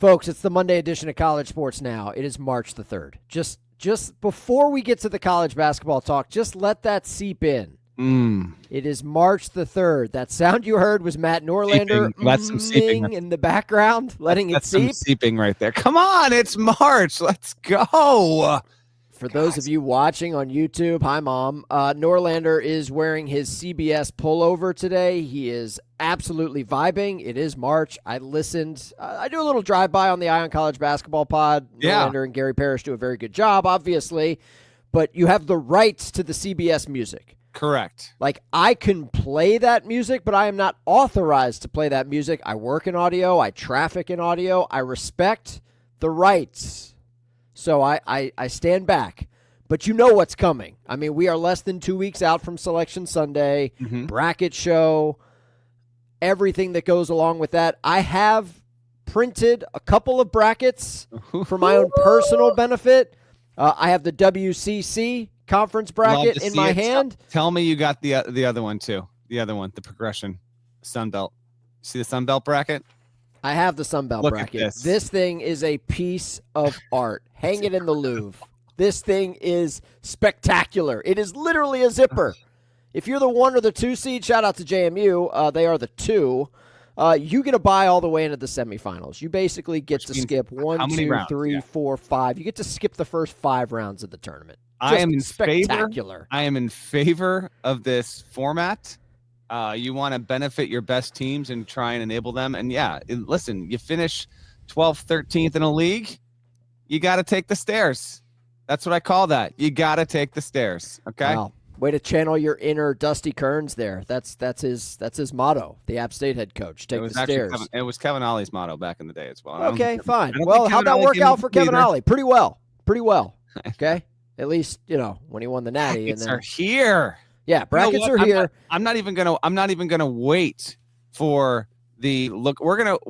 Folks, it's the Monday edition of College Sports Now. It is March the 3rd. Just before we get to the college basketball talk, just let that seep in. It is March the 3rd. That sound you heard was Matt Norlander in the background, letting it seep. Some seeping right there. Come on, it's March. Let's go. For those of you watching on YouTube, hi, Mom. Norlander is wearing his CBS pullover today. He is absolutely vibing. It is March. I listened. I do a little drive-by on the Eye on College Basketball pod. Yeah. Norlander and Gary Parrish do a very good job, obviously. But you have the rights to the CBS music. Correct. Like, I can play that music, but I am not authorized to play that music. I work in audio. I traffic in audio. I respect the rights. So I stand back. But you know what's coming. I mean, we are less than 2 weeks out from Selection Sunday, bracket show, everything that goes along with that. I have printed a couple of brackets for my own personal benefit. I have the WCC conference bracket in my hand. Tell me you got the other one, too. The other one, the progression, Sun Belt. See the Sun Belt bracket? I have the Sun Belt bracket. This thing is a piece of art. Hang it in the Louvre. This thing is spectacular. It is literally a zipper. If you're the 1 or the 2 seed, shout out to JMU. They are the 2. You get a bye all the way into the semifinals. You basically get to skip 1, 2, 3, 4, 5. You get to skip the first 5 rounds of the tournament. I am in spectacular. I am in favor of this format. You want to benefit your best teams and try and enable them. And listen, you finish 12th, 13th in a league, you got to take the stairs. That's what I call that. You got to take the stairs. Okay. Wow. Way to channel your inner Dusty Kearns there. That's his motto. The App State head coach. Take the stairs. It was Kevin Ollie's motto back in the day as well. Okay, fine. Well, how'd that work out for Kevin Ollie? Pretty well. Okay. At least, when he won the Natty. Brackets are here. Yeah, brackets are here. I'm not even gonna wait for the look.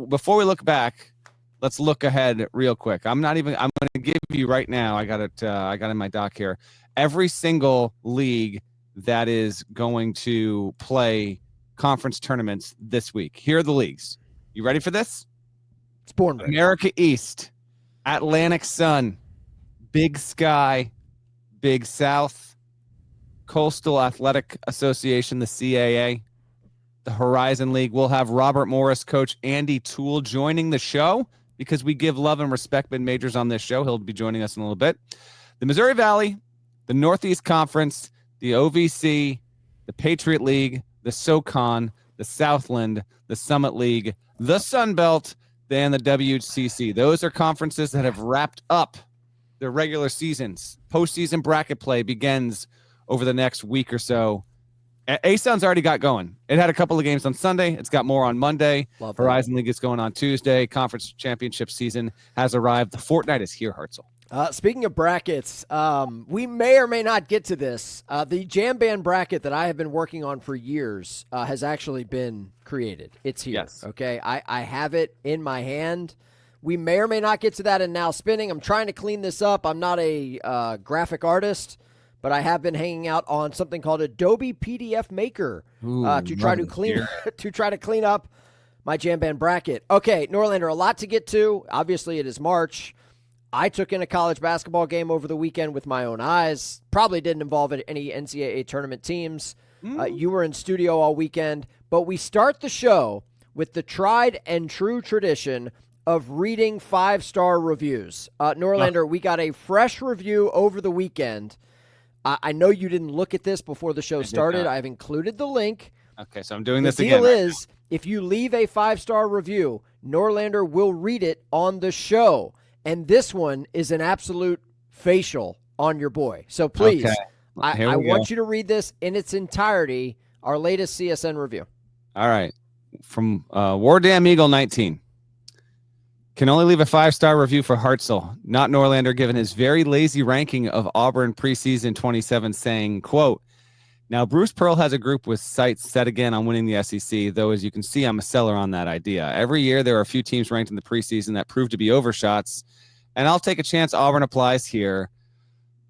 Before we look back, let's look ahead real quick. I'm gonna give you right now. I got it in my doc here. Every single league that is going to play conference tournaments this week. Here are the leagues. You ready for this? It's born ready. America East, Atlantic Sun, Big Sky, Big South, Coastal Athletic Association, the CAA, the Horizon League. We'll have Robert Morris coach Andy Toole joining the show because we give love and respect mid-majors on this show. He'll be joining us in a little bit. The Missouri Valley, the Northeast Conference, the OVC, the Patriot League, the SoCon, the Southland, the Summit League, the Sun Belt, and the WCC. Those are conferences that have wrapped up their regular seasons. Postseason bracket play begins over the next week or so. A-Sun's already got going. It had a couple of games on Sunday. It's got more on Monday. Horizon League is going on Tuesday. Conference championship season has arrived. The fortnight is here, Hartzell. Speaking of brackets, we may or may not get to this. The jamband bracket that I have been working on for years has actually been created. It's here. Yes. Okay. I have it in my hand. We may or may not get to that in Now Spinning. I'm trying to clean this up. I'm not a graphic artist, but I have been hanging out on something called Adobe PDF Maker to try to clean up my jamband bracket. Okay, Norlander, a lot to get to. Obviously, it is March. I took in a college basketball game over the weekend with my own eyes. Probably didn't involve any NCAA tournament teams. You were in studio all weekend. But we start the show with the tried and true tradition of reading 5-star reviews. Norlander, we got a fresh review over the weekend. I know you didn't look at this before the show started. I've included the link. Okay, so I'm doing this again. The deal is, if you leave a 5-star review, Norlander will read it on the show. And this one is an absolute facial on your boy. So please, I want you to read this in its entirety, our latest CSN review. All right. From War Damn Eagle 19. Can only leave a 5-star review for Hartzell, not Norlander, given his very lazy ranking of Auburn preseason 27, saying, quote, now Bruce Pearl has a group with sights set again on winning the SEC, though as you can see, I'm a seller on that idea. Every year there are a few teams ranked in the preseason that prove to be overshots, and I'll take a chance Auburn applies here.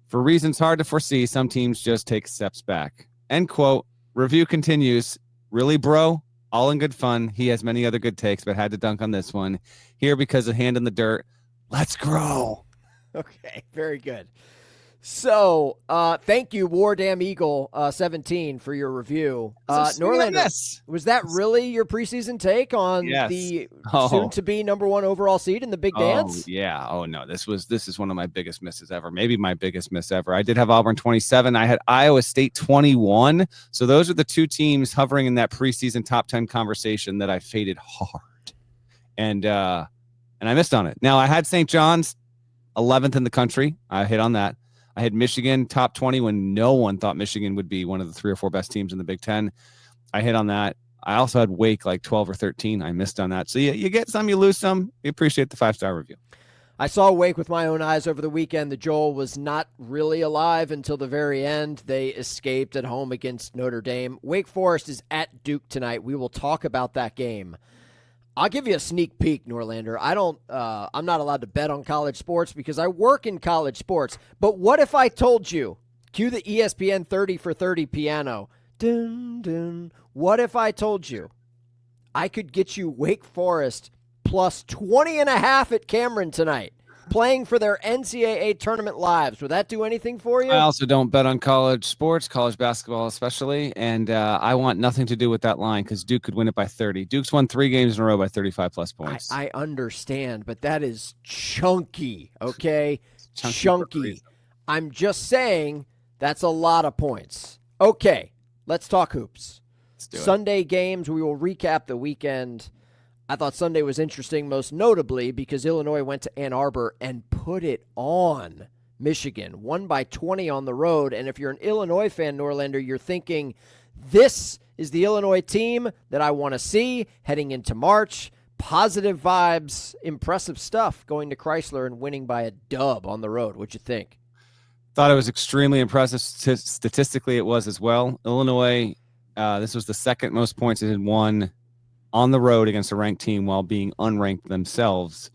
For reasons hard to foresee, some teams just take steps back. End quote. Review continues. Really, bro? all in good fun. He has many other good takes, but had to dunk on this one. Here because of hand in the dirt. Let's grow. Okay, very good. So, thank you, War Damn Eagle 17 for your review. Norlander, was that really your preseason take on the soon-to-be number 1 overall seed in the Big Dance? Yeah. Oh no, this is one of my biggest misses ever. Maybe my biggest miss ever. I did have Auburn 27. I had Iowa State 21. So those are the two teams hovering in that preseason top 10 conversation that I faded hard, and I missed on it. Now I had St. John's 11th in the country. I hit on that. I had Michigan top 20 when no one thought Michigan would be one of the 3 or 4 best teams in the Big Ten. I hit on that. I also had Wake like 12 or 13. I missed on that. So you get some, you lose some. We appreciate the 5-star review. I saw Wake with my own eyes over the weekend. The Joel was not really alive until the very end. They escaped at home against Notre Dame. Wake Forest is at Duke tonight. We will talk about that game. I'll give you a sneak peek, Norlander. I'm not allowed to bet on college sports because I work in college sports. But what if I told you, cue the ESPN 30 for 30 piano. Dun, dun. What if I told you I could get you Wake Forest plus 20.5 at Cameron tonight, playing for their NCAA tournament lives? Would that do anything for you? I also don't bet on college sports, college basketball especially, and I want nothing to do with that line because Duke could win it by 30. Duke's won 3 games in a row by 35-plus points. I understand, but that is chunky, okay? Chunky. I'm just saying that's a lot of points. Okay, let's talk hoops. Sunday games, we will recap the weekend. I thought Sunday was interesting, most notably because Illinois went to Ann Arbor and put it on Michigan, won by 20 on the road. And if you're an Illinois fan, Norlander, you're thinking, this is the Illinois team that I want to see heading into March. Positive vibes, impressive stuff, going to Chrysler and winning by a dub on the road. What'd you think? Thought it was extremely impressive. Statistically, it was as well. Illinois, this was the second most points it had won on the road against a ranked team while being unranked themselves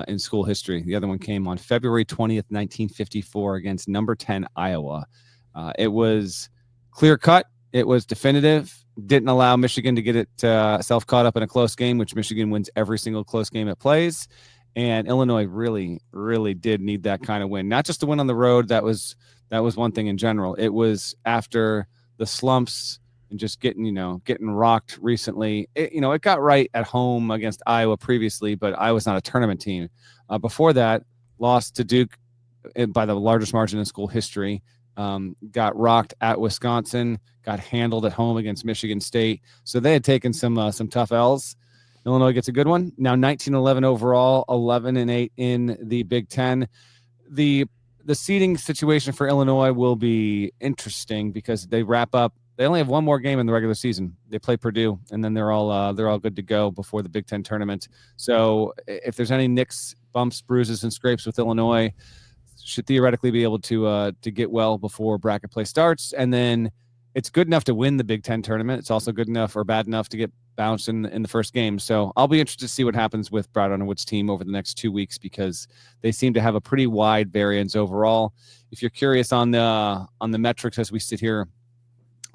in school history. The other one came on February 20th, 1954 against number 10 Iowa. It was clear cut. It was definitive. Didn't allow Michigan to get itself caught up in a close game, which Michigan wins every single close game it plays. And Illinois really, really did need that kind of win. Not just to win on the road. That was one thing in general. It was after the slumps and just getting rocked recently. It got right at home against Iowa previously, but Iowa's not a tournament team. Before that, lost to Duke by the largest margin in school history. Got rocked at Wisconsin, got handled at home against Michigan State. So they had taken some tough L's. Illinois gets a good one. Now 19-11 overall, 11-8 in the Big Ten. The seeding situation for Illinois will be interesting because they wrap up. They only have one more game in the regular season. They play Purdue, and then they're all good to go before the Big Ten tournament. So if there's any nicks, bumps, bruises, and scrapes with Illinois, should theoretically be able to get well before bracket play starts. And then it's good enough to win the Big Ten tournament. It's also good enough or bad enough to get bounced in the first game. So I'll be interested to see what happens with Brad Underwood's team over the next 2 weeks because they seem to have a pretty wide variance overall. If you're curious on the metrics as we sit here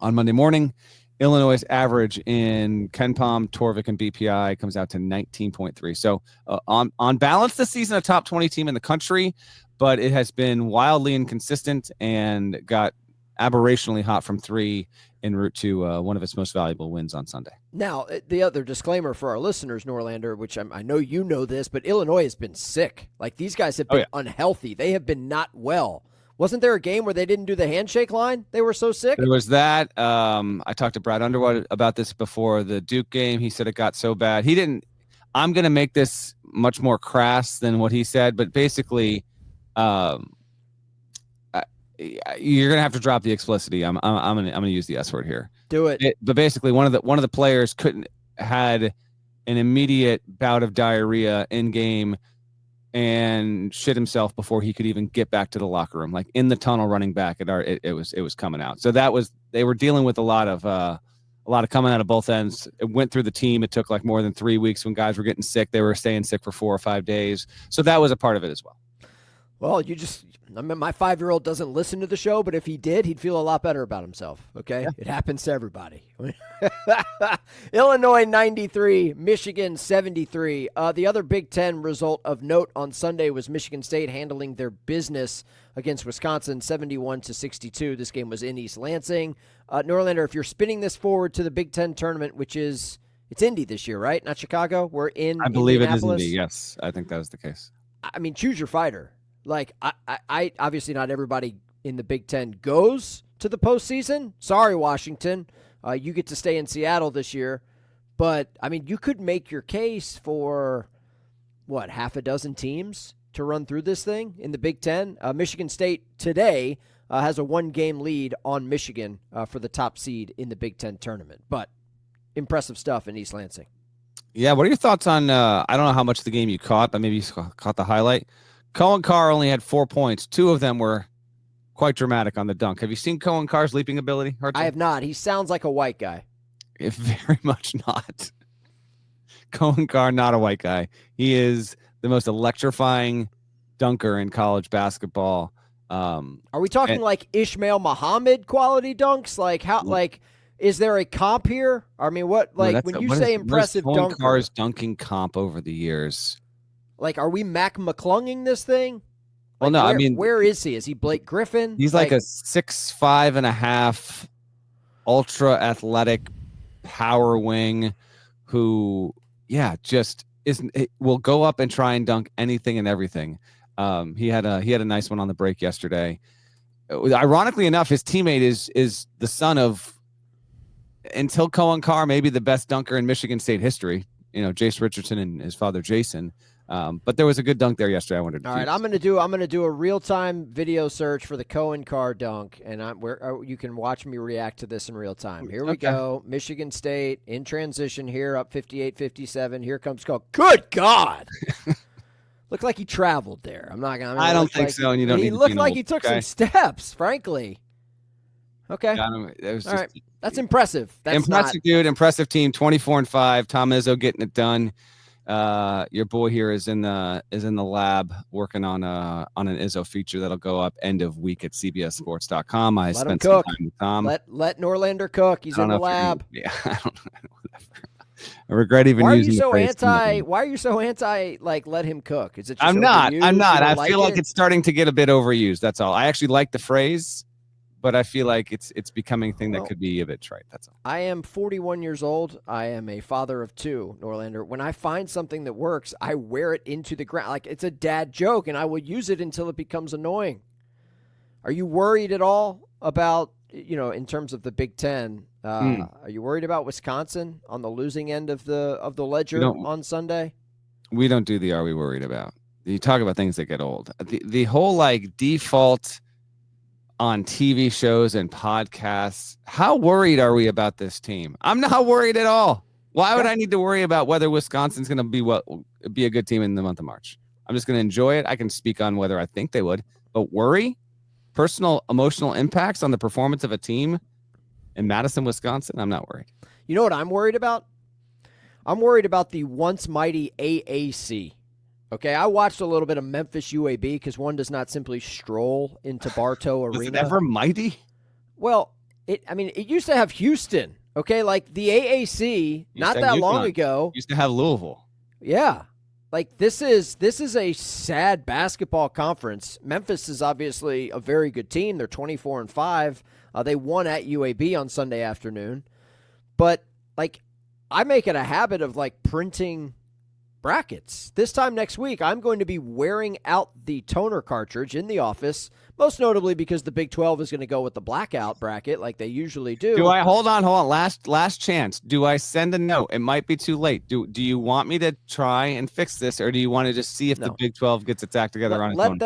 on Monday morning, Illinois' average in KenPom, Torvik, and BPI comes out to 19.3. So on balance this season, a top 20 team in the country, but it has been wildly inconsistent and got aberrationally hot from 3 en route to one of its most valuable wins on Sunday. Now, the other disclaimer for our listeners, Norlander, which I know you know this, but Illinois has been sick. Like, these guys have been unhealthy. They have been not well. Wasn't there a game where they didn't do the handshake line? They were so sick. There was that. I talked to Brad Underwood about this before the Duke game. He said it got so bad. He didn't. I'm going to make this much more crass than what he said, but basically, you're going to have to drop the explicitity. I'm going to use the S word here. Do it. But basically, one of the players had an immediate bout of diarrhea in game and shit himself before he could even get back to the locker room, like in the tunnel running back. It was coming out. So they were dealing with a lot of coming out of both ends. It went through the team. It took like more than 3 weeks when guys were getting sick. They were staying sick for 4 or 5 days. So that was a part of it as well. Well, I mean, my 5-year-old doesn't listen to the show, but if he did, he'd feel a lot better about himself. Okay. Yeah. It happens to everybody. Illinois 93, Michigan 73. The other Big Ten result of note on Sunday was Michigan State handling their business against Wisconsin 71-62. This game was in East Lansing. Norlander, if you're spinning this forward to the Big Ten tournament, which is, it's Indy this year, right? Not Chicago. We're in I believe it is Indianapolis. Indy. Yes, I think that was the case. I mean, choose your fighter. Like, I obviously not everybody in the Big Ten goes to the postseason. Sorry, Washington. You get to stay in Seattle this year. But, I mean, you could make your case for, half a dozen teams to run through this thing in the Big Ten. Michigan State today has a 1-game lead on Michigan for the top seed in the Big Ten tournament. But impressive stuff in East Lansing. Yeah, what are your thoughts on, I don't know how much of the game you caught, but maybe you caught the highlight. Cohen Carr only had 4 points. 2 of them were quite dramatic on the dunk. Have you seen Cohen Carr's leaping ability, Hartzell? I have not. He sounds like a white guy. Very much not. Cohen Carr, not a white guy. He is the most electrifying dunker in college basketball. Are we talking like Ishmael Muhammad quality dunks? Like how? Like, is there a comp here? I mean, what? Like when you say impressive dunker, Cohen Carr's dunking comp over the years. Like, are we Mac McClunging this thing? Well, no, I mean, where is he? Is he Blake Griffin? He's like a 6'5.5" ultra athletic power wing who, just will go up and try and dunk anything and everything. He had a nice one on the break yesterday. Ironically enough, his teammate is the son of, until Cohen Carr, maybe the best dunker in Michigan State history. Jace Richardson and his father Jason. But there was a good dunk there yesterday. I wondered. All right, I'm gonna do a real-time video search for the Cohen Carr dunk, and you can watch me react to this in real time. Here we go. Michigan State in transition here, up 58-57. Here comes Cohen. Good God! Looked like he traveled there. I'm not gonna. I don't think so. And you don't. He looked like he took some steps. Frankly. Okay. All right. That's impressive. That's impressive, dude. Impressive team. 24-5. Tom Izzo getting it done. Your boy here is in the lab working on an Izzo feature that'll go up end of week at cbssports.com. I spent some time with Tom. Let Norlander cook. He's in the lab. I don't know. I regret even using the phrase. Why are you so anti? Like, let him cook? Is it? Just I'm not. I feel like it? It's starting to get a bit overused. That's all. I actually like the phrase, but I feel like it's becoming a thing that could be a bit trite. That's all. I am 41 years old. I am a father of 2, Norlander. When I find something that works, I wear it into the ground. Like, it's a dad joke, and I will use it until it becomes annoying. Are you worried at all about, in terms of the Big Ten? Are you worried about Wisconsin on the losing end of the ledger on Sunday? We don't do the "are we worried about." You talk about things that get old. The whole default on TV shows and podcasts. How worried are we about this team? I'm not worried at all. Why would I need to worry about whether Wisconsin's going to be a good team in the month of March? I'm just going to enjoy it. I can speak on whether I think they would, but worry, personal emotional impacts on the performance of a team in Madison, Wisconsin, I'm not worried. You know what I'm worried about? I'm worried about the once mighty AAC. Okay, I watched a little bit of Memphis UAB because one does not simply stroll into Bartow Arena. Was it ever mighty? Well, it used to have Houston. Okay, like the AAC, not that long ago. Used to have Louisville. Yeah. Like this is a sad basketball conference. Memphis is obviously a very good team. They're 24-5. They won at UAB on Sunday afternoon. But I make it a habit of printing brackets. This time next week, I'm going to be wearing out the toner cartridge in the office, most notably because the Big 12 is going to go with the blackout bracket like they usually do. Hold on. Last chance. Do I send a note? It might be too late. Do you want me to try and fix this, or do you want to just see if the Big 12 gets its act together on its own?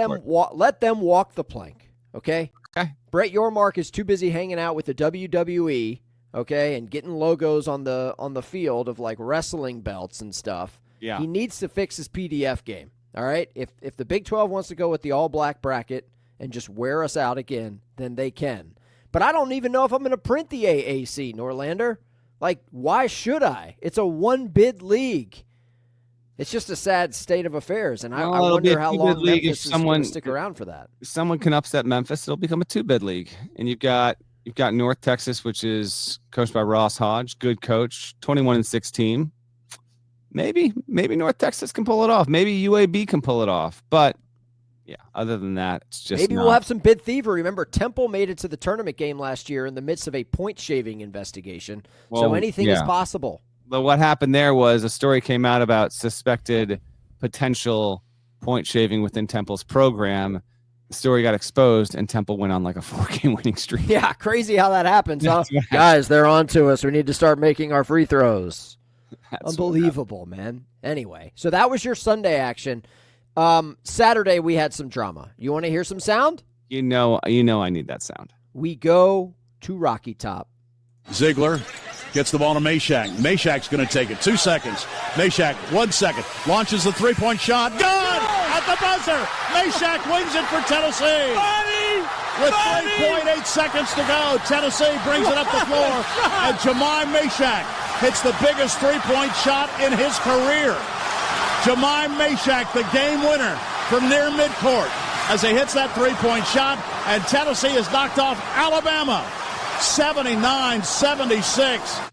Let them walk the plank, okay? Okay. Brett Yormark is too busy hanging out with the WWE, okay, and getting logos on the field of wrestling belts and stuff. Yeah. He needs to fix his PDF game. All right? If the Big 12 wants to go with the all-black bracket and just wear us out again, then they can. But I don't even know if I'm going to print the AAC, Norlander. Why should I? It's a one-bid league. It's just a sad state of affairs, and I Well, it'll be wonder a how two-bid long league Memphis if is going to stick around for that. If someone can upset Memphis, it'll become a 2-bid league. And you've got North Texas, which is coached by Ross Hodge, good coach, 21-6 team. Maybe North Texas can pull it off. Maybe UAB can pull it off. But yeah, other than that, it's just maybe we'll have some bid thievery. Remember, Temple made it to the tournament game last year in the midst of a point shaving investigation. So anything is possible. But what happened there was a story came out about suspected potential point shaving within Temple's program. The story got exposed, and Temple went on like a 4-game winning streak. Yeah, crazy how that happens, huh? Guys, they're on to us. We need to start making our free throws. Unbelievable, man. Anyway, so that was your Sunday action. Saturday, we had some drama. You want to hear some sound? You know I need that sound. We go to Rocky Top. Ziegler gets the ball to Meshack. Meshack's going to take it. 2 seconds. Meshack, 1 second. Launches the three-point shot. Good! At the buzzer. Meshack wins it for Tennessee. With 3.8 seconds to go, Tennessee brings it up the floor. And Jemai Meshack hits the biggest three-point shot in his career. Jemai Meshack, the game winner from near midcourt as he hits that three-point shot. And Tennessee is knocked off Alabama. 79-76.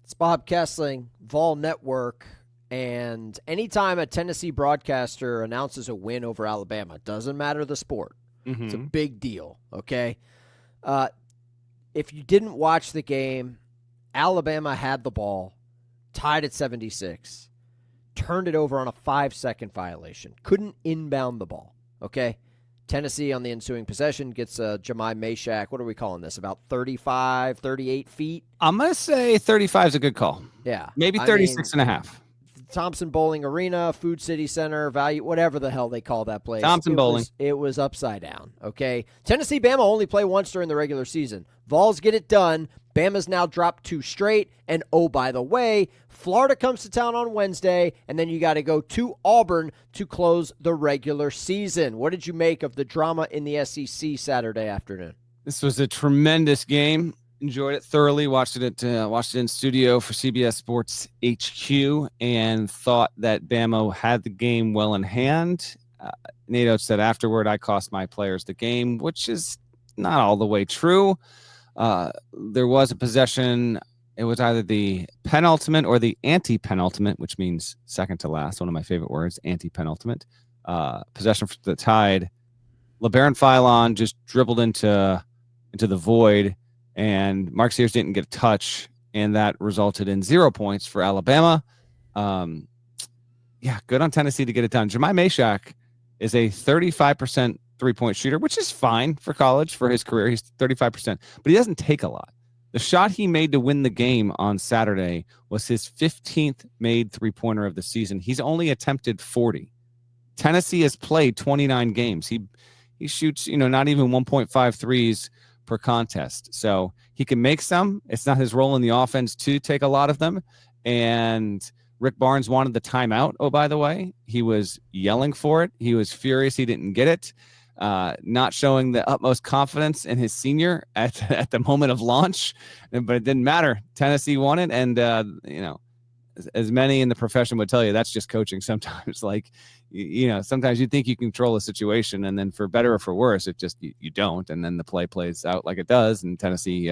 It's Bob Kessling, Vol Network, and anytime a Tennessee broadcaster announces a win over Alabama, doesn't matter the sport. Mm-hmm. It's a big deal, okay? If you didn't watch the game, Alabama had the ball, tied at 76, turned it over on a 5-second violation, couldn't inbound the ball, okay? Tennessee on the ensuing possession gets Jemai Meshack. What are we calling this? About 35, 38 feet? I'm going to say 35 is a good call. Yeah. Maybe 36 and a half. Thompson Bowling Arena, Food City Center, Value, whatever the hell they call that place. Thompson Bowling. It was upside down, okay? Tennessee, Bama only play once during the regular season. Vols get it done. Bama's now dropped 2 straight. And, oh, by the way, Florida comes to town on Wednesday, and then you got to go to Auburn to close the regular season. What did you make of the drama in the SEC Saturday afternoon? This was a tremendous game. Enjoyed it thoroughly. Watched it in studio for CBS Sports HQ, and thought that Bama had the game well in hand. Nato said afterward, "I cost my players the game," which is not all the way true. There was a possession. It was either the penultimate or the anti-penultimate, which means second to last. One of my favorite words, anti-penultimate. Possession for the Tide. LeBaron Philon just dribbled into the void, and Mark Sears didn't get a touch, and that resulted in 0 points for Alabama. Good on Tennessee to get it done. Jemai Meshack is a 35% three-point shooter, which is fine for college for his career. He's 35%, but he doesn't take a lot. The shot he made to win the game on Saturday was his 15th made three-pointer of the season. He's only attempted 40. Tennessee has played 29 games. He shoots, not even 1.5 threes per contest. So he can make some. It's not his role in the offense to take a lot of them. And Rick Barnes wanted the timeout. Oh, by the way, he was yelling for it. He was furious he didn't get it. Not showing the utmost confidence in his senior at the moment of launch, but it didn't matter. Tennessee won it, and as many in the profession would tell you, that's just coaching. Sometimes, sometimes you think you control a situation, and then for better or for worse, it just you don't, and then the play plays out like it does, and Tennessee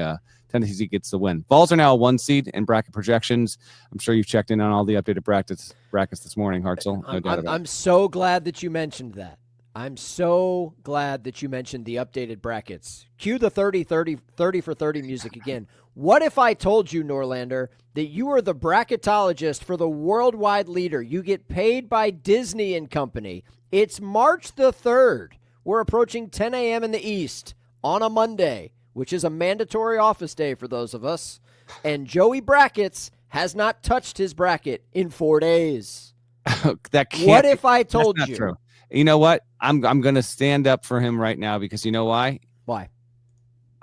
gets the win. Vols are now a 1 seed in bracket projections. I'm sure you've checked in on all the updated brackets this morning, Hartzell. No doubt about it. I'm so glad that you mentioned that. I'm so glad that you mentioned the updated brackets. Cue the 30 for 30 music again. What if I told you, Norlander, that you are the bracketologist for the worldwide leader? You get paid by Disney and Company. It's March the 3rd. We're approaching 10 a.m. in the East on a Monday, which is a mandatory office day for those of us. And Joey Brackets has not touched his bracket in 4 days. What if I told you? True. You know what? I'm going to stand up for him right now because you know why? Why?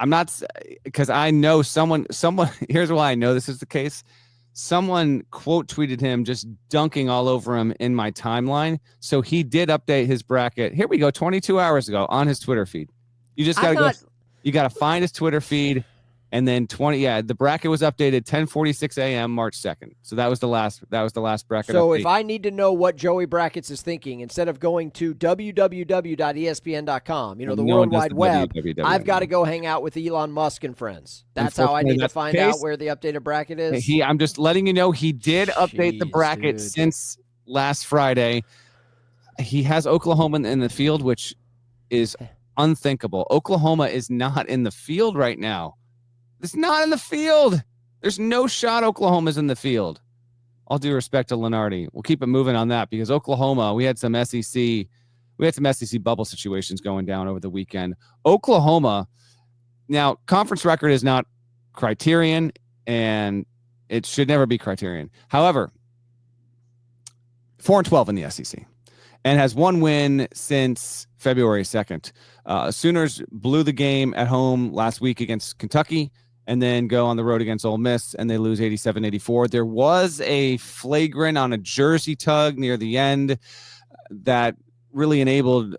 I'm not, because I know someone, here's why I know this is the case. Someone quote tweeted him just dunking all over him in my timeline. So he did update his bracket. Here we go. 22 hours ago on his Twitter feed. You just got to you got to find his Twitter feed And then the bracket was updated 10:46 a.m. March 2nd. So that was the last bracket. So update. if I need to know what Joey Brackets is thinking, instead of going to www.espn.com, the World Wide Web, I've got to go hang out with Elon Musk and friends. That's how I need to find out where the updated bracket is. I'm just letting you know he did update the bracket since last Friday. He has Oklahoma in the field, which is unthinkable. Oklahoma is not in the field right now. It's not in the field. There's no shot Oklahoma's in the field. All due respect to Lenardi. We'll keep it moving on that because Oklahoma, we had some SEC bubble situations going down over the weekend. Oklahoma, now conference record is not criterion and it should never be criterion. However, 4-12 in the SEC and has one win since February 2nd. Sooners blew the game at home last week against Kentucky and then go on the road against Ole Miss, and they lose 87-84. There was a flagrant on a jersey tug near the end that really enabled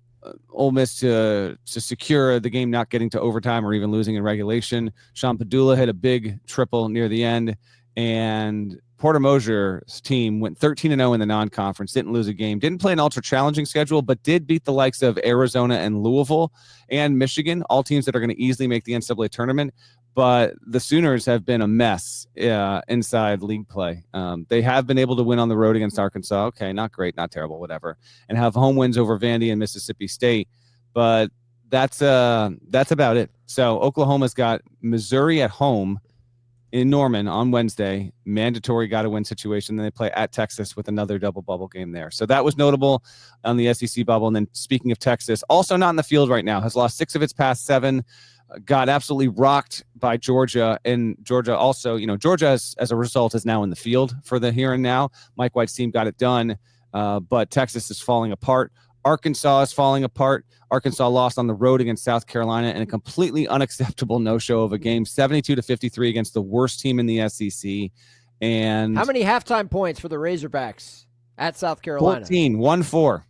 Ole Miss to secure the game not getting to overtime or even losing in regulation. Sean Padula hit a big triple near the end, and Porter Mosier's team went 13-0 in the non-conference, didn't lose a game, didn't play an ultra-challenging schedule, but did beat the likes of Arizona and Louisville and Michigan, all teams that are going to easily make the NCAA tournament. But the Sooners have been a mess inside league play. They have been able to win on the road against Arkansas. Okay, not great, not terrible, whatever. And have home wins over Vandy and Mississippi State. But that's about it. So Oklahoma's got Missouri at home in Norman on Wednesday. Mandatory got-to-win situation. Then they play at Texas with another double bubble game there. So that was notable on the SEC bubble. And then speaking of Texas, also not in the field right now, has lost 6 of its past 7. Got absolutely rocked by Georgia, and Georgia also, Georgia as a result is now in the field for the here and now. Mike White's team got it done, but Texas is falling apart. Arkansas is falling apart. Arkansas lost on the road against South Carolina in a completely unacceptable no-show of a game, 72-53 against the worst team in the SEC. And how many halftime points for the Razorbacks at South Carolina? 14, 1-4.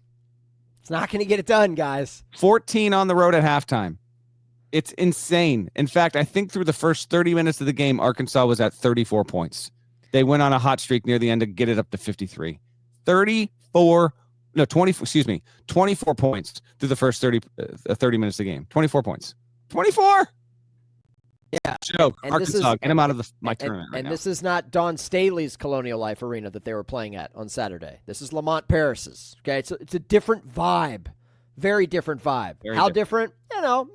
It's not going to get it done, guys. 14 on the road at halftime. It's insane. In fact, I think through the first 30 minutes of the game, Arkansas was at 34 points. They went on a hot streak near the end to get it up to 53. 24 points through the first 30 minutes of the game. 24 points. 24? Yeah. Joke. And Arkansas, get him out of my tournament right now. And this is not Don Staley's Colonial Life Arena that they were playing at on Saturday. This is Lamont Paris's. Okay, it's a different vibe. Very different vibe. How different?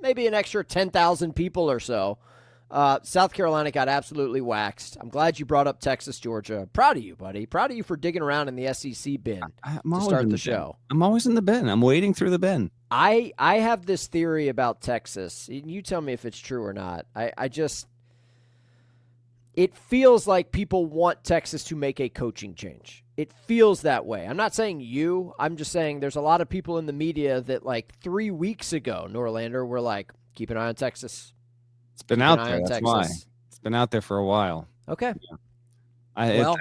Maybe an extra 10,000 people or so. South Carolina got absolutely waxed. I'm glad you brought up Texas, Georgia. Proud of you, buddy. Proud of you for digging around in the SEC bin to start the show. I'm always in the bin. I'm wading through the bin. I have this theory about Texas. You tell me if it's true or not. It feels like people want Texas to make a coaching change. It feels that way. I'm not saying you. I'm just saying there's a lot of people in the media that 3 weeks ago, Norlander, were like, keep an eye on Texas. It's been out there. That's why. It's been out there for a while. Okay. Yeah. I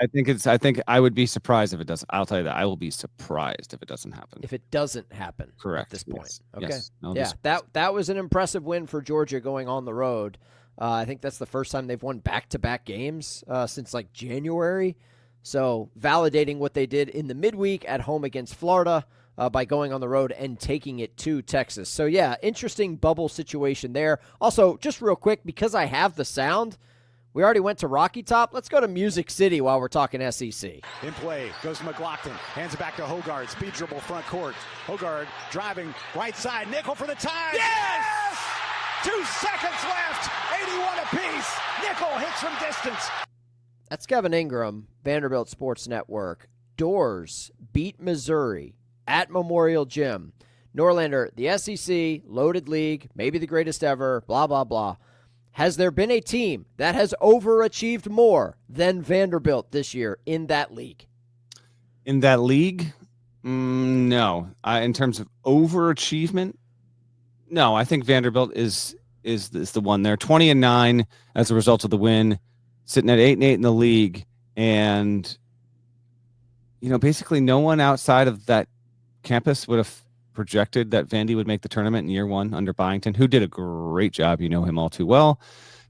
think I would be surprised if it doesn't. I'll tell you that. I will be surprised if it doesn't happen. If it doesn't happen. Correct. At this point. Yes. Okay. Yes. That was an impressive win for Georgia going on the road. I think that's the first time they've won back-to-back games since January. So validating what they did in the midweek at home against Florida by going on the road and taking it to Texas. So, yeah, interesting bubble situation there. Also, just real quick, because I have the sound, we already went to Rocky Top. Let's go to Music City while we're talking SEC. In play, goes to McLaughlin. Hands it back to Hogard. Speed dribble front court. Hogard driving right side. Nickel for the tie. Yes! 2 seconds left. 81 apiece. Nickel hits from distance. That's Kevin Ingram, Vanderbilt Sports Network. Doors beat Missouri at Memorial Gym. Norlander, the SEC, loaded league, maybe the greatest ever, blah, blah, blah. Has there been a team that has overachieved more than Vanderbilt this year in that league? In that league? No. In terms of overachievement? No, I think Vanderbilt is the one there. 20-9 as a result of the win. Sitting at 8-8 in the league, and basically no one outside of that campus would have projected that Vandy would make the tournament in year one under Byington, who did a great job. You know him all too well.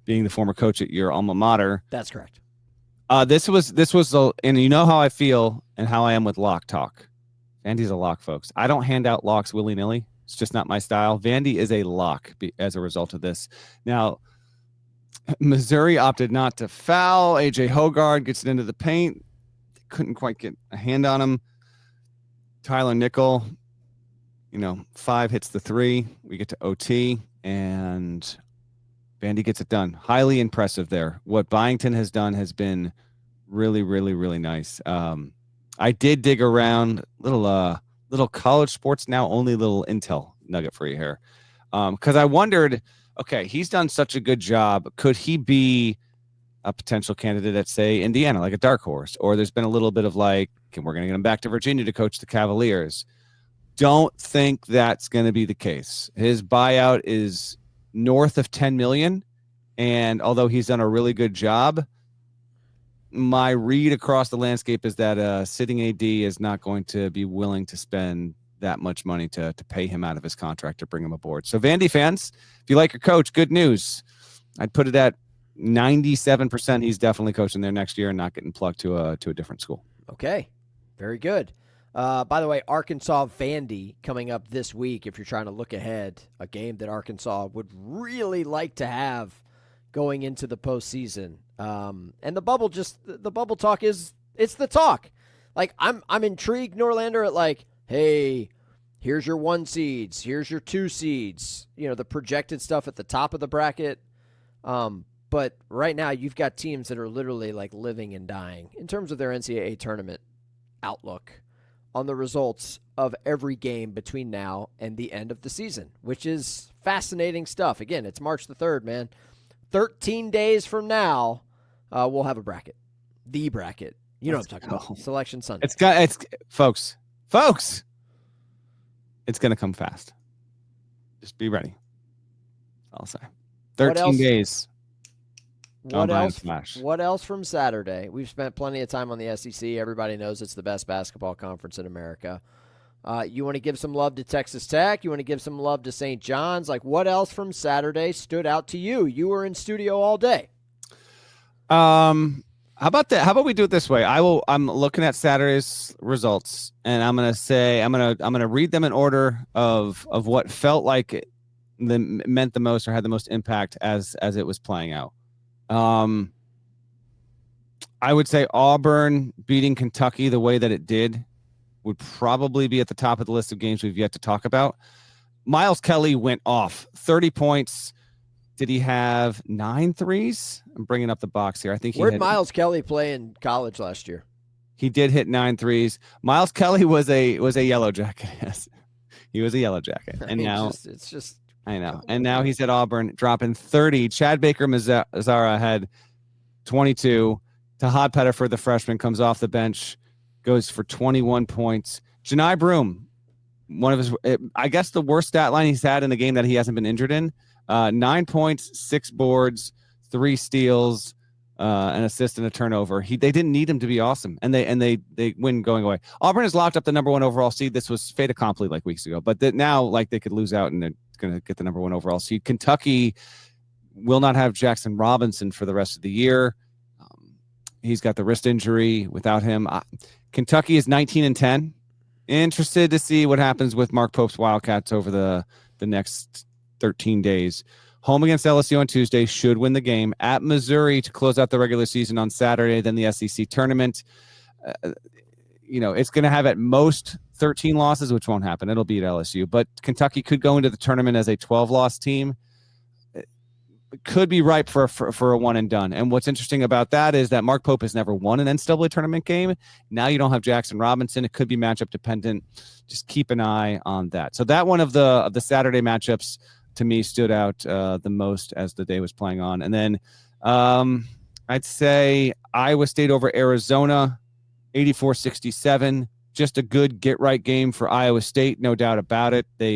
being the former coach at your alma mater. That's correct. This was, and you know how I feel and how I am with lock talk. Vandy's a lock, folks. I don't hand out locks willy-nilly. It's just not my style. Vandy is a lock as a result of this. Now, Missouri opted not to foul. A.J. Hogard gets it into the paint. Couldn't quite get a hand on him. Tyler Nickel, 5 hits the 3. We get to OT, and Vandy gets it done. Highly impressive there. What Byington has done has been really, really, really nice. I did dig around little college sports now, only little intel nugget for you here. Because I wondered, okay, he's done such a good job. Could he be a potential candidate at, say, Indiana, like a dark horse? Or there's been a little bit of we're going to get him back to Virginia to coach the Cavaliers. Don't think that's going to be the case. His buyout is north of $10 million. And although he's done a really good job, my read across the landscape is that sitting AD is not going to be willing to spend that much money to pay him out of his contract to bring him aboard. So Vandy fans, if you like your coach, good news. I'd put it at 97% he's definitely coaching there next year and not getting plugged to a different school. Okay, very good. By the way, Arkansas Vandy coming up this week. If you're trying to look ahead, a game that Arkansas would really like to have going into the postseason. And the bubble talk it's the talk. I'm intrigued, Norlander, at hey, here's your 1 seeds, here's your 2 seeds, the projected stuff at the top of the bracket. But right now you've got teams that are literally living and dying in terms of their NCAA tournament outlook on the results of every game between now and the end of the season, which is fascinating stuff. Again, it's March the 3rd, man. 13 days from now, we'll have a bracket. The bracket. You know what I'm talking about. Selection Sunday. Folks, it's going to come fast. Just be ready. I'll say. 13 days. What else from Saturday? We've spent plenty of time on the SEC. Everybody knows it's the best basketball conference in America. You want to give some love to Texas Tech? You want to give some love to St. John's? What else from Saturday stood out to you? You were in studio all day. How about that? How about we do it this way? I'm looking at Saturday's results, and I'm gonna say I'm gonna read them in order of what felt like it meant the most or had the most impact as it was playing out. I would say Auburn beating Kentucky the way that it did would probably be at the top of the list of games we've yet to talk about. Miles Kelly went off 30 points. Did he have 9 threes? I'm bringing up the box here. I think Where'd Miles Kelly play in college last year? He did hit 9 threes. Miles Kelly was a yellow jacket. Yes, he was a yellow jacket. And it's just I know. And now he's at Auburn dropping 30. Chad Baker-Mazara had 22. Tahad Pettiford, the freshman, comes off the bench, goes for 21 points. Janai Broom, one of his, I guess the worst stat line he's had in the game that he hasn't been injured in. 9 points, 6 boards, 3 steals, an assist and a turnover. They didn't need him to be awesome, and they win going away. Auburn has locked up the number 1 overall seed. This was fait accompli weeks ago, but now they could lose out and they're going to get the number 1 overall seed. Kentucky will not have Jackson Robinson for the rest of the year. He's got the wrist injury. Without him, Kentucky is 19-10. Interested to see what happens with Mark Pope's Wildcats over the next 13 days. Home against LSU on Tuesday, should win the game. At Missouri to close out the regular season on Saturday, then the SEC tournament. It's going to have at most 13 losses, which won't happen. It'll beat LSU. But Kentucky could go into the tournament as a 12-loss team. It could be ripe for a one and done. And what's interesting about that is that Mark Pope has never won an NCAA tournament game. Now you don't have Jackson Robinson. It could be matchup dependent. Just keep an eye on that. So that one of the Saturday matchups to me stood out the most as the day was playing on. And then I'd say Iowa State over Arizona, 84-67. Just a good get-right game for Iowa State, no doubt about it. They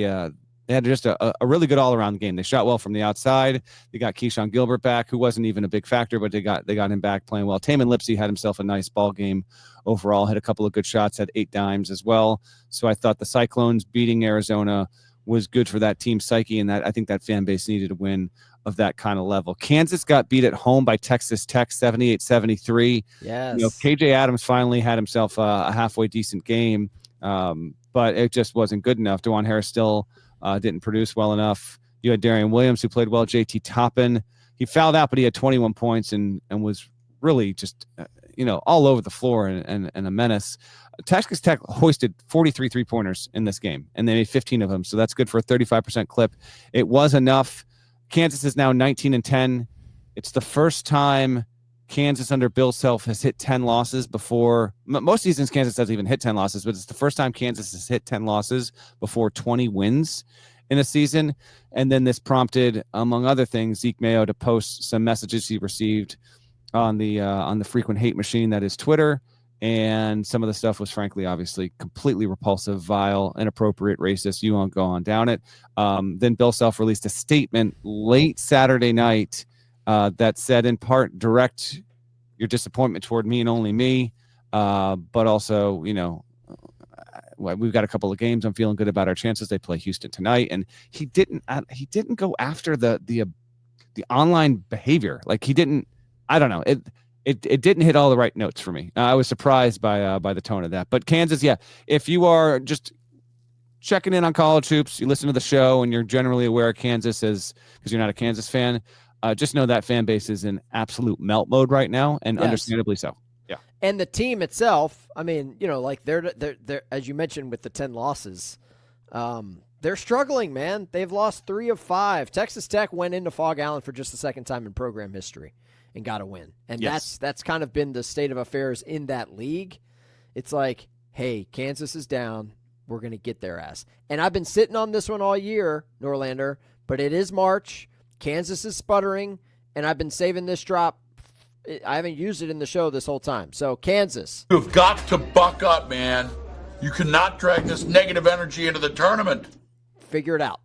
had just a really good all-around game. They shot well from the outside. They got Keyshawn Gilbert back, who wasn't even a big factor, but they got him back playing well. Taman Lipsey had himself a nice ball game overall, had a couple of good shots, had 8 dimes as well. So I thought the Cyclones beating Arizona was good for that team psyche, and that I think that fan base needed to win. of that kind of level. Kansas got beat at home by Texas Tech 78-73. Yes. KJ Adams finally had himself a halfway decent game, but it just wasn't good enough. DeJuan Harris still didn't produce well enough. You had Darian Williams, who played well. JT Toppin, he fouled out, but he had 21 points and was really just all over the floor and a menace. Texas Tech hoisted 43 3-pointers in this game, and they made 15 of them, so that's good for a 35% clip. It was enough. Kansas is now 19-10. It's the first time Kansas under Bill Self has hit 10 losses before. Most seasons Kansas doesn't even hit 10 losses, but it's the first time Kansas has hit 10 losses before 20 wins in a season. And then this prompted, among other things, Zeke Mayo to post some messages he received on the frequent hate machine that is Twitter. And some of the stuff was, frankly, obviously completely repulsive, vile, inappropriate, racist. You won't go on down it. Then Bill Self released a statement late Saturday night that said, in part, direct your disappointment toward me and only me, but also, we've got a couple of games. I'm feeling good about our chances. They play Houston tonight, and he didn't go after the online behavior. Like he didn't. I don't know. It didn't hit all the right notes for me. I was surprised by the tone of that. But Kansas, yeah, if you are just checking in on college hoops, you listen to the show, and you're generally aware of Kansas because you're not a Kansas fan, just know that fan base is in absolute melt mode right now, and understandably so. Yeah. And the team itself, I mean, they're as you mentioned with the 10 losses, they're struggling, man. They've lost 3 of 5. Texas Tech went into Fog Allen for just the second time in program history and got a win. And that's kind of been the state of affairs in that league. It's like, hey, Kansas is down. We're going to get their ass. And I've been sitting on this one all year, Norlander, but it is March. Kansas is sputtering, and I've been saving this drop. I haven't used it in the show this whole time. So, Kansas. You've got to buck up, man. You cannot drag this negative energy into the tournament. Figure it out.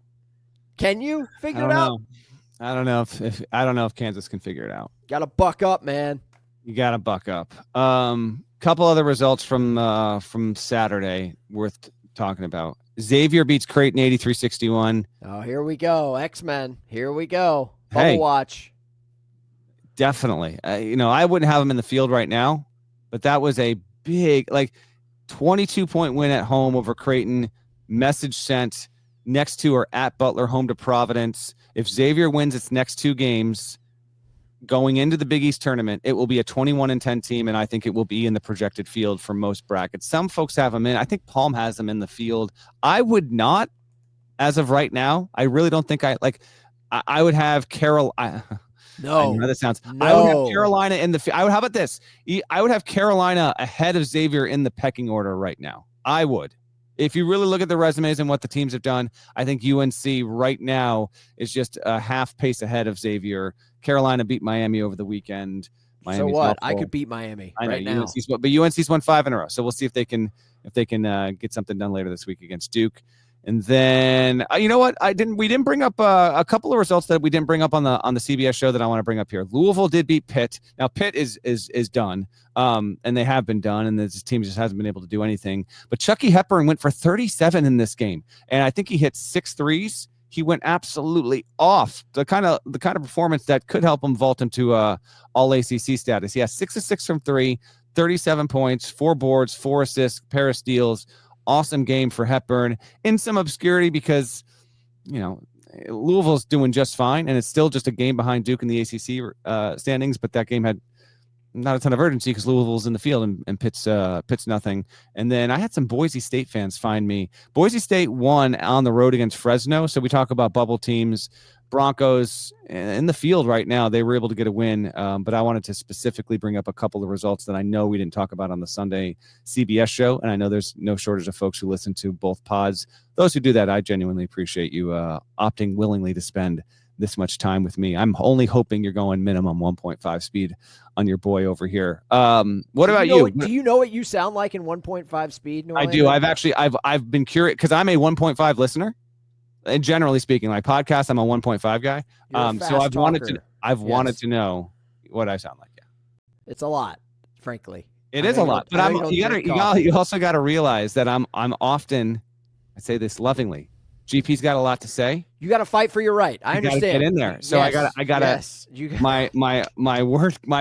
Can you figure it out? I don't know if Kansas can figure it out. Got to buck up, man. You got to buck up. Couple other results from Saturday worth talking about. Xavier beats Creighton 83-61. Oh, here we go. X-Men. Here we go. Bubble Hey. watch. Definitely. I wouldn't have him in the field right now, but that was a big, 22-point win at home over Creighton. Message sent. Next two are at Butler, home to Providence. If Xavier wins its next 2 games going into the Big East tournament, it will be a 21-10 team, and I think it will be in the projected field for most brackets. Some folks have them in. I think Palm has them in the field. I would not, as of right now. I really don't think I would have Carolina. No. I know that sounds. No. I would have Carolina in the. How about this? I would have Carolina ahead of Xavier in the pecking order right now. I would. If you really look at the resumes and what the teams have done, I think UNC right now is just a half pace ahead of Xavier. Carolina beat Miami over the weekend. Miami's so what? helpful. I could beat Miami I know, right now. But UNC's won 5 in a row, so we'll see if they can get something done later this week against Duke. And then you know what? We didn't bring up a couple of results that we didn't bring up on the CBS show that I want to bring up here. Louisville did beat Pitt. Now Pitt is done, and they have been done, and this team just hasn't been able to do anything. But Chucky Hepburn went for 37 in this game, and I think he hit 6 threes. He went absolutely off. The kind of performance that could help him vault into all ACC status. He has 6 of 6 from 3, 37 points, 4 boards, 4 assists, pair of steals. Awesome game for Hepburn in some obscurity because, Louisville's doing just fine, and it's still just a game behind Duke in the ACC standings. But that game had not a ton of urgency because Louisville's in the field and Pitt's nothing. And then I had some Boise State fans find me. Boise State won on the road against Fresno. So we talk about bubble teams. Broncos in the field right now, they were able to get a win. But I wanted to specifically bring up a couple of results that I know we didn't talk about on the Sunday CBS show. And I know there's no shortage of folks who listen to both pods. Those who do that, I genuinely appreciate you opting willingly to spend this much time with me. I'm only hoping you're going minimum 1.5 speed on your boy over here. What about you? Do you know what you sound like in 1.5 speed? Norlander? I do. I've been curious because I'm a 1.5 listener. And generally speaking, like podcasts, I'm a 1.5 guy. So I've wanted to know what I sound like. Yeah, it's a lot, frankly. It is a lot, but you also got to realize that I'm often, I say this lovingly, GP's got a lot to say. You got to fight for your right. I understand. Get in there. So yes, I gotta. Yes. My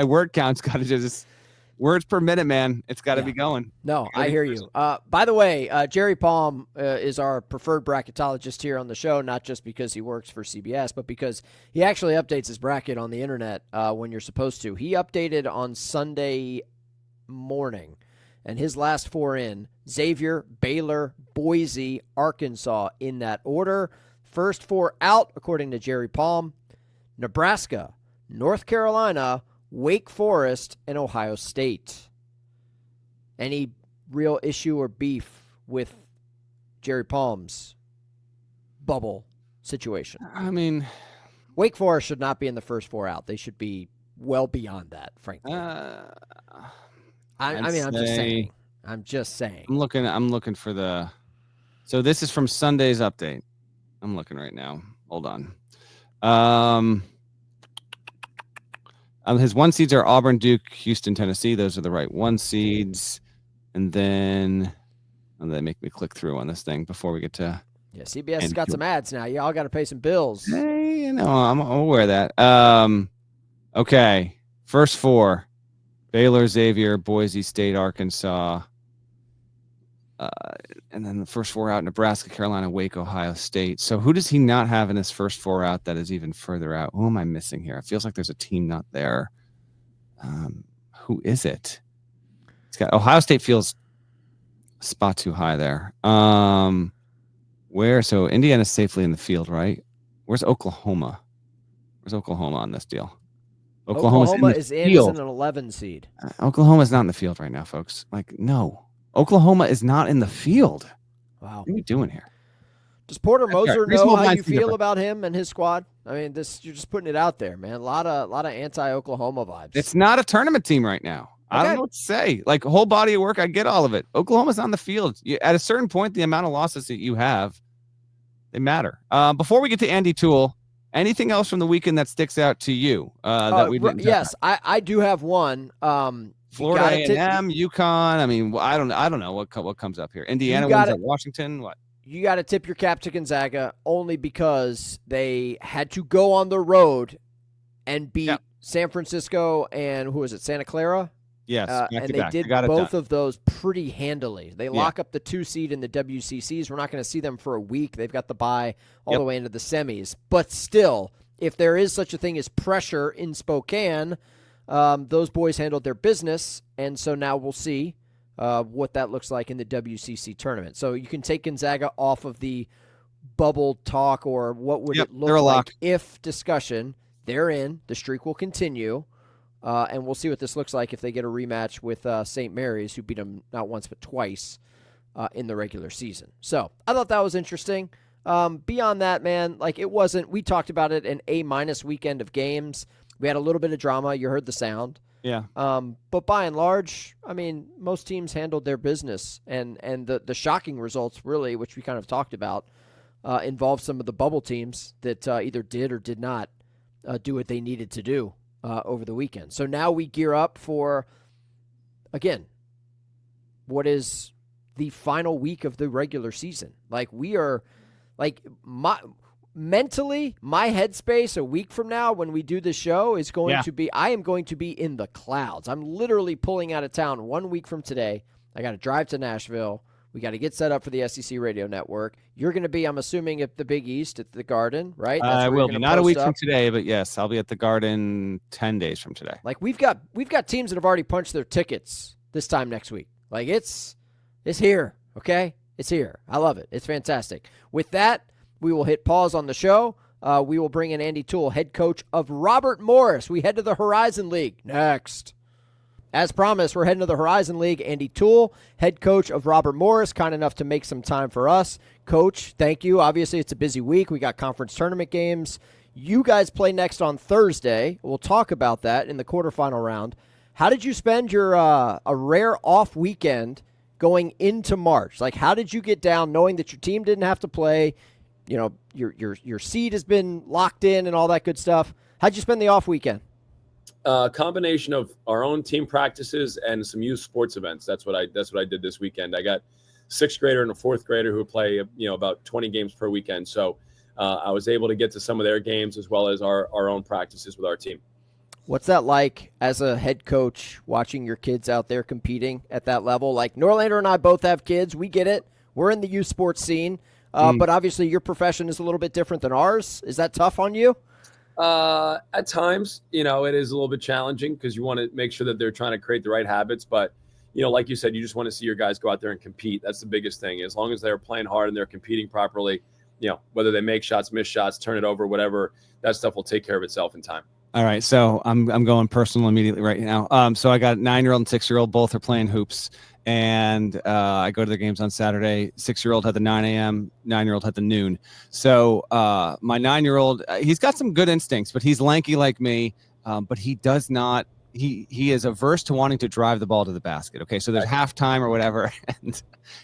word count's got to just words per minute, man. It's got to be going. No, I hear you. By the way, Jerry Palm is our preferred bracketologist here on the show, not just because he works for CBS, but because he actually updates his bracket on the internet when you're supposed to. He updated on Sunday morning, and his last four in: Xavier, Baylor, Boise, Arkansas, in that order. First four out, according to Jerry Palm: Nebraska, North Carolina, Wake Forest, and Ohio State. Any real issue or beef with Jerry Palm's bubble situation? I mean, Wake Forest should not be in the first four out. They should be well beyond that, frankly. I'm just saying. I'm looking for the. So this is from Sunday's update. I'm looking right now. Hold on. His one seeds are Auburn, Duke, Houston, Tennessee. Those are the right one seeds. And then they make me click through on this thing before we get to. Yeah, CBS has got some ads now. Y'all got to pay some bills. Hey, I'm aware of that. Okay. First four: Baylor, Xavier, Boise State, Arkansas. And then the first four out: Nebraska, Carolina, Wake, Ohio State. So who does he not have in his first four out that is even further out? Who am I missing here? It feels like there's a team not there. Who is it? It's got Ohio State feels a spot too high there. Where? So Indiana's safely in the field, right? Where's Oklahoma? Where's Oklahoma on this deal? Oklahoma is in as an 11 seed. Oklahoma's not in the field right now, folks. No. Oklahoma is not in the field. Wow. What are we doing here? Does Porter Moser know how you feel about him and his squad? I mean, you're just putting it out there, man. A lot of anti-Oklahoma vibes. It's not a tournament team right now. Okay. I don't know what to say. Whole body of work, I get all of it. Oklahoma's on the field. At a certain point, the amount of losses that you have, they matter. Before we get to Andy Toole, anything else from the weekend that sticks out to you that we didn't? Yes, I do have one. Florida A&M, UConn. I mean, I don't know what comes up here. Indiana wins at Washington. What? You got to tip your cap to Gonzaga only because they had to go on the road and beat San Francisco and who was it, Santa Clara? Yes, and they did both of those pretty handily. They lock up the 2 seed in the WCCs. We're not going to see them for a week. They've got the bye all the way into the semis. But still, if there is such a thing as pressure in Spokane, those boys handled their business, and so now we'll see what that looks like in the WCC tournament. So you can take Gonzaga off of the bubble talk or what would it look like if discussion. They're in. The streak will continue. And we'll see what this looks like if they get a rematch with St. Mary's, who beat them not once but twice in the regular season. So I thought that was interesting. Beyond that, man, it wasn't – we talked about it, an A- weekend of games. We had a little bit of drama. You heard the sound. Yeah. But by and large, I mean, most teams handled their business. And the shocking results, really, which we kind of talked about, involved some of the bubble teams that either did or did not do what they needed to do over the weekend. So now we gear up for, again, what is the final week of the regular season. We are, mentally, my headspace a week from now when we do the show is going to be, I am going to be in the clouds. I'm literally pulling out of town 1 week from today. I got to drive to Nashville. We got to get set up for the SEC Radio Network. You're going to be, I'm assuming, at the Big East at the Garden, right? I will be. Not a week from today, but yes, I'll be at the Garden 10 days from today. We've got teams that have already punched their tickets this time next week. It's here, okay? It's here. I love it. It's fantastic. With that, we will hit pause on the show. We will bring in Andy Toole, head coach of Robert Morris. We head to the Horizon League next. As promised, we're heading to the Horizon League. Andy Toole, head coach of Robert Morris, kind enough to make some time for us. Coach, thank you. Obviously, it's a busy week. We got conference tournament games. You guys play next on Thursday. We'll talk about that in the quarterfinal round. How did you spend your a rare off weekend going into March? How did you get down knowing that your team didn't have to play? Your seed has been locked in and all that good stuff. How'd you spend the off weekend? Combination of our own team practices and some youth sports events. That's what I did this weekend. I got sixth grader and a fourth grader who play, about 20 games per weekend. So I was able to get to some of their games as well as our own practices with our team. What's that like as a head coach, watching your kids out there competing at that level? Like, Norlander and I both have kids. We get it. We're in the youth sports scene. But obviously your profession is a little bit different than ours. Is that tough on you? At times, it is a little bit challenging because you want to make sure that they're trying to create the right habits. But, like you said, you just want to see your guys go out there and compete. That's the biggest thing. As long as they're playing hard and they're competing properly, whether they make shots, miss shots, turn it over, whatever, that stuff will take care of itself in time. All right, so I'm going personal immediately right now. So I got 9-year-old and 6-year-old, both are playing hoops, and I go to their games on Saturday. 6-year-old had the 9 a.m., 9-year-old had the noon. So my 9-year-old, he's got some good instincts, but he's lanky like me. But he does not. He is averse to wanting to drive the ball to the basket. Okay, so there's halftime or whatever, and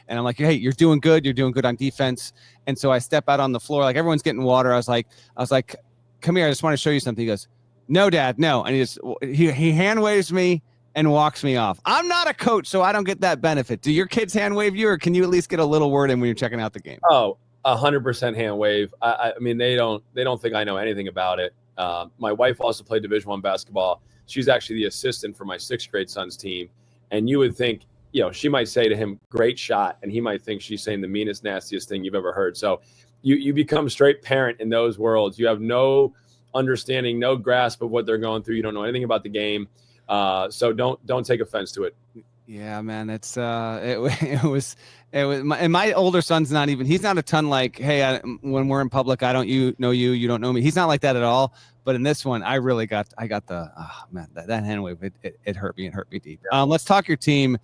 I'm like, hey, you're doing good. You're doing good on defense. And so I step out on the floor, like everyone's getting water. I was like, come here. I just want to show you something. He goes, no, Dad, no. And he hand waves me and walks me off. I'm not a coach, so I don't get that benefit. Do your kids hand wave you, or can you at least get a little word in when you're checking out the game? Oh, 100% hand wave. I mean, they don't think I know anything about it. My wife also played Division I basketball. She's actually the assistant for my 6th grade son's team. And you would think, she might say to him, great shot. And he might think she's saying the meanest, nastiest thing you've ever heard. So you become straight parent in those worlds. You have no understanding, no grasp of what they're going through. You don't know anything about the game. So don't take offense to it. Yeah, man, it's it was and my older son's not even, he's not a ton like, hey, when we're in public, I don't you don't know me. He's not like that at all. But in this one, I got the, man, that hand wave, it hurt me. It hurt me deep. Let's talk your team.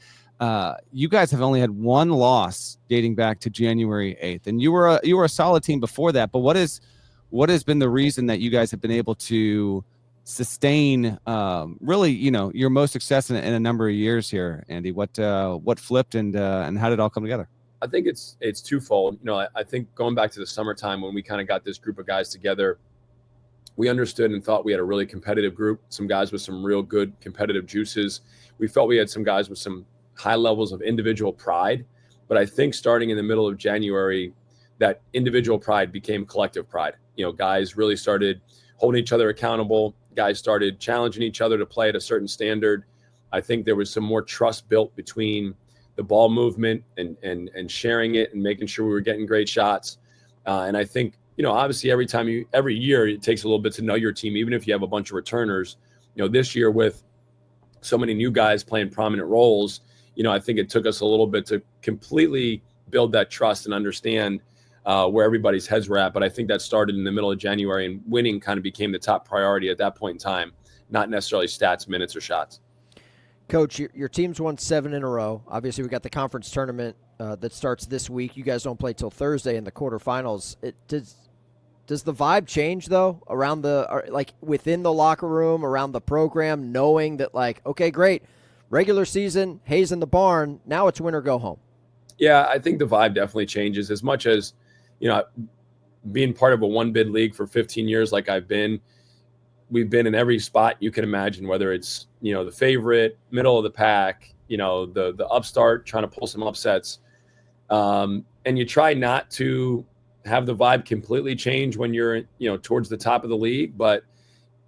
You guys have only had one loss dating back to January 8th, and you were a solid team before that. But what has been the reason that you guys have been able to sustain really, your most success in a number of years here, Andy? What flipped and how did it all come together? I think it's twofold. I think going back to the summertime when we kind of got this group of guys together, we understood and thought we had a really competitive group, some guys with some real good competitive juices. We felt we had some guys with some high levels of individual pride. But I think starting in the middle of January, that individual pride became collective pride. Guys really started holding each other accountable. Guys started challenging each other to play at a certain standard. I think there was some more trust built between the ball movement and sharing it and making sure we were getting great shots. And I think, obviously every year it takes a little bit to know your team, even if you have a bunch of returners. This year with so many new guys playing prominent roles, I think it took us a little bit to completely build that trust and understand where everybody's heads were at. But I think that started in the middle of January, and winning kind of became the top priority at that point in time, not necessarily stats, minutes, or shots. Coach, your team's won 7 in a row. Obviously, we got the conference tournament that starts this week. You guys don't play till Thursday in the quarterfinals. Does the vibe change, though, around within the locker room, around the program, knowing that, okay, great, regular season, Hayes in the barn, now it's win or go home? Yeah, I think the vibe definitely changes. As much as, being part of a one-bid league for 15 years like I've been, we've been in every spot you can imagine, whether it's, the favorite, middle of the pack, the upstart trying to pull some upsets. And you try not to have the vibe completely change when you're, towards the top of the league, but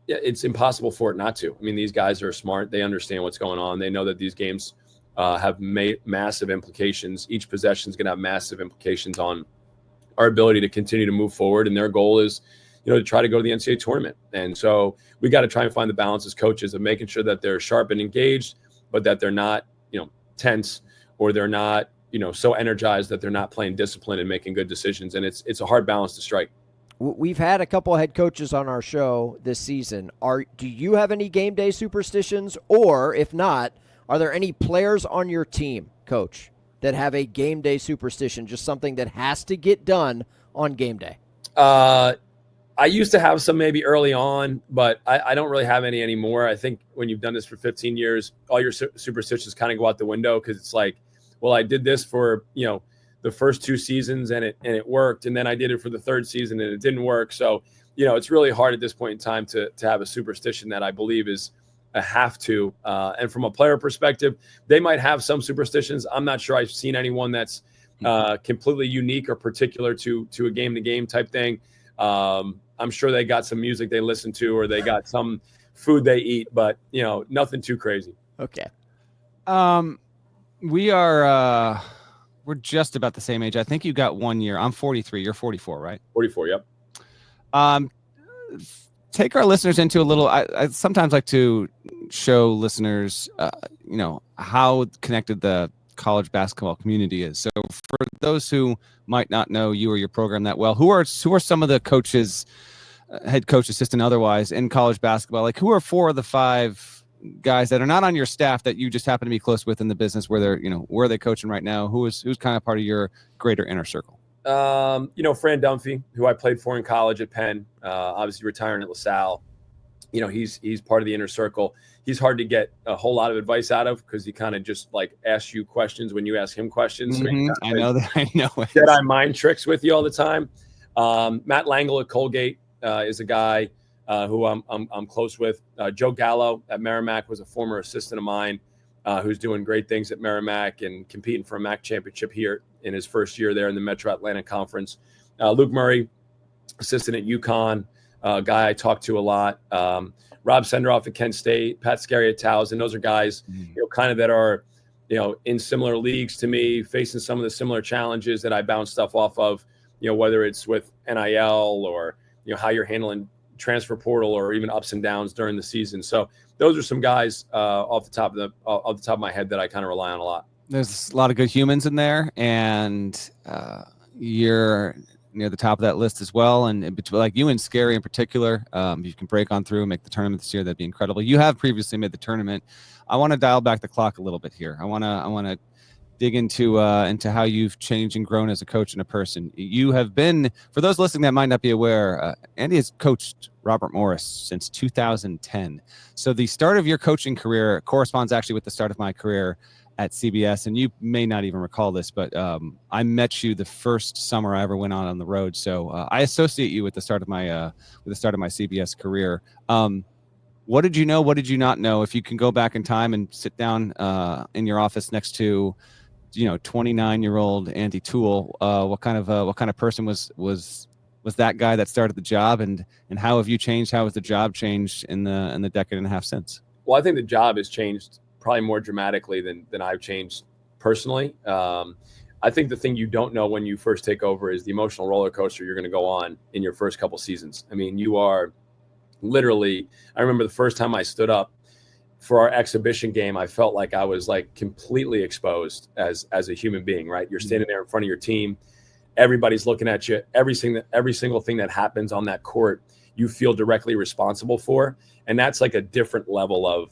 it's impossible for it not to. I mean, these guys are smart. They understand what's going on. They know that these games have massive implications. Each possession is going to have massive implications on our ability to continue to move forward. And their goal is, to try to go to the NCAA tournament. And so we got to try and find the balance as coaches of making sure that they're sharp and engaged, but that they're not, tense, or they're not, so energized that they're not playing discipline and making good decisions. And it's a hard balance to strike. We've had a couple of head coaches on our show this season. Do you have any game day superstitions? Or if not, are there any players on your team, Coach, that have a game day superstition, just something that has to get done on game day? I used to have some maybe early on, but I don't really have any anymore. I think when you've done this for 15 years, all your superstitions kind of go out the window, because it's like, well, I did this for, the first 2 seasons and it worked. And then I did it for the 3rd season and it didn't work. So, it's really hard at this point in time to have a superstition that I believe is a have to. And from a player perspective, they might have some superstitions. I'm not sure I've seen anyone that's completely unique or particular to a game-to-game type thing. I'm sure they got some music they listen to, or they got some food they eat, but nothing too crazy. Okay. We're just about the same age. I think you got 1 year. I'm 43. You're 44, right? 44. Yep. Take our listeners into a little. I sometimes like to show listeners, how connected the college basketball community is. So for those who might not know you or your program that well, who are some of the coaches, head coach, assistant, otherwise, in college basketball? Like, who are 4 of the 5 guys that are not on your staff that you just happen to be close with in the business, where they're, where are they coaching right now? Who's kind of part of your greater inner circle? Fran Dunphy, who I played for in college at Penn, obviously retiring at LaSalle. He's part of the inner circle. He's hard to get a whole lot of advice out of, because he kind of just asks you questions when you ask him questions. Mm-hmm. So I know that. I know it. Jedi mind tricks with you all the time. Matt Langle at Colgate is a guy who I'm close with. Joe Gallo at Merrimack was a former assistant of mine, who's doing great things at Merrimack and competing for a MAC championship here in his first year there in the Metro Atlantic Conference. Luke Murray, assistant at UConn, guy I talk to a lot. Rob Senderoff at Kent State, Pat Scarry at Towson. Those are guys, kind of that are, in similar leagues to me, facing some of the similar challenges that I bounce stuff off of, whether it's with NIL or, how you're handling transfer portal, or even ups and downs during the season. So those are some guys off the top of my head that I kind of rely on a lot. There's a lot of good humans in there, and you're near the top of that list as well. And between, like you and Scary in particular, if you can break on through and make the tournament this year, that'd be incredible. You have previously made the tournament. I want to dial back the clock a little bit here. I want to dig into how you've changed and grown as a coach and a person. You have been, for those listening that might not be aware, Andy has coached Robert Morris since 2010. So the start of your coaching career corresponds actually with the start of my career at CBS, and you may not even recall this, but I met you the first summer I ever went on the road. So I associate you with the start of my CBS career. What did you know? What did you not know? If you can go back in time and sit down in your office next to 29-year-old Andy Toole, what kind of person was that guy that started the job, and how have you changed? How has the job changed in the decade and a half since? Well, I think the job has changed probably more dramatically than I've changed personally. I think the thing you don't know when you first take over is the emotional roller coaster you're going to go on in your first couple seasons. I mean, you are literally, I remember the first time I stood up for our exhibition game, I felt like I was completely exposed as a human being, right? You're standing there in front of your team. Everybody's looking at you. Every single thing that happens on that court, you feel directly responsible for. And that's a different level of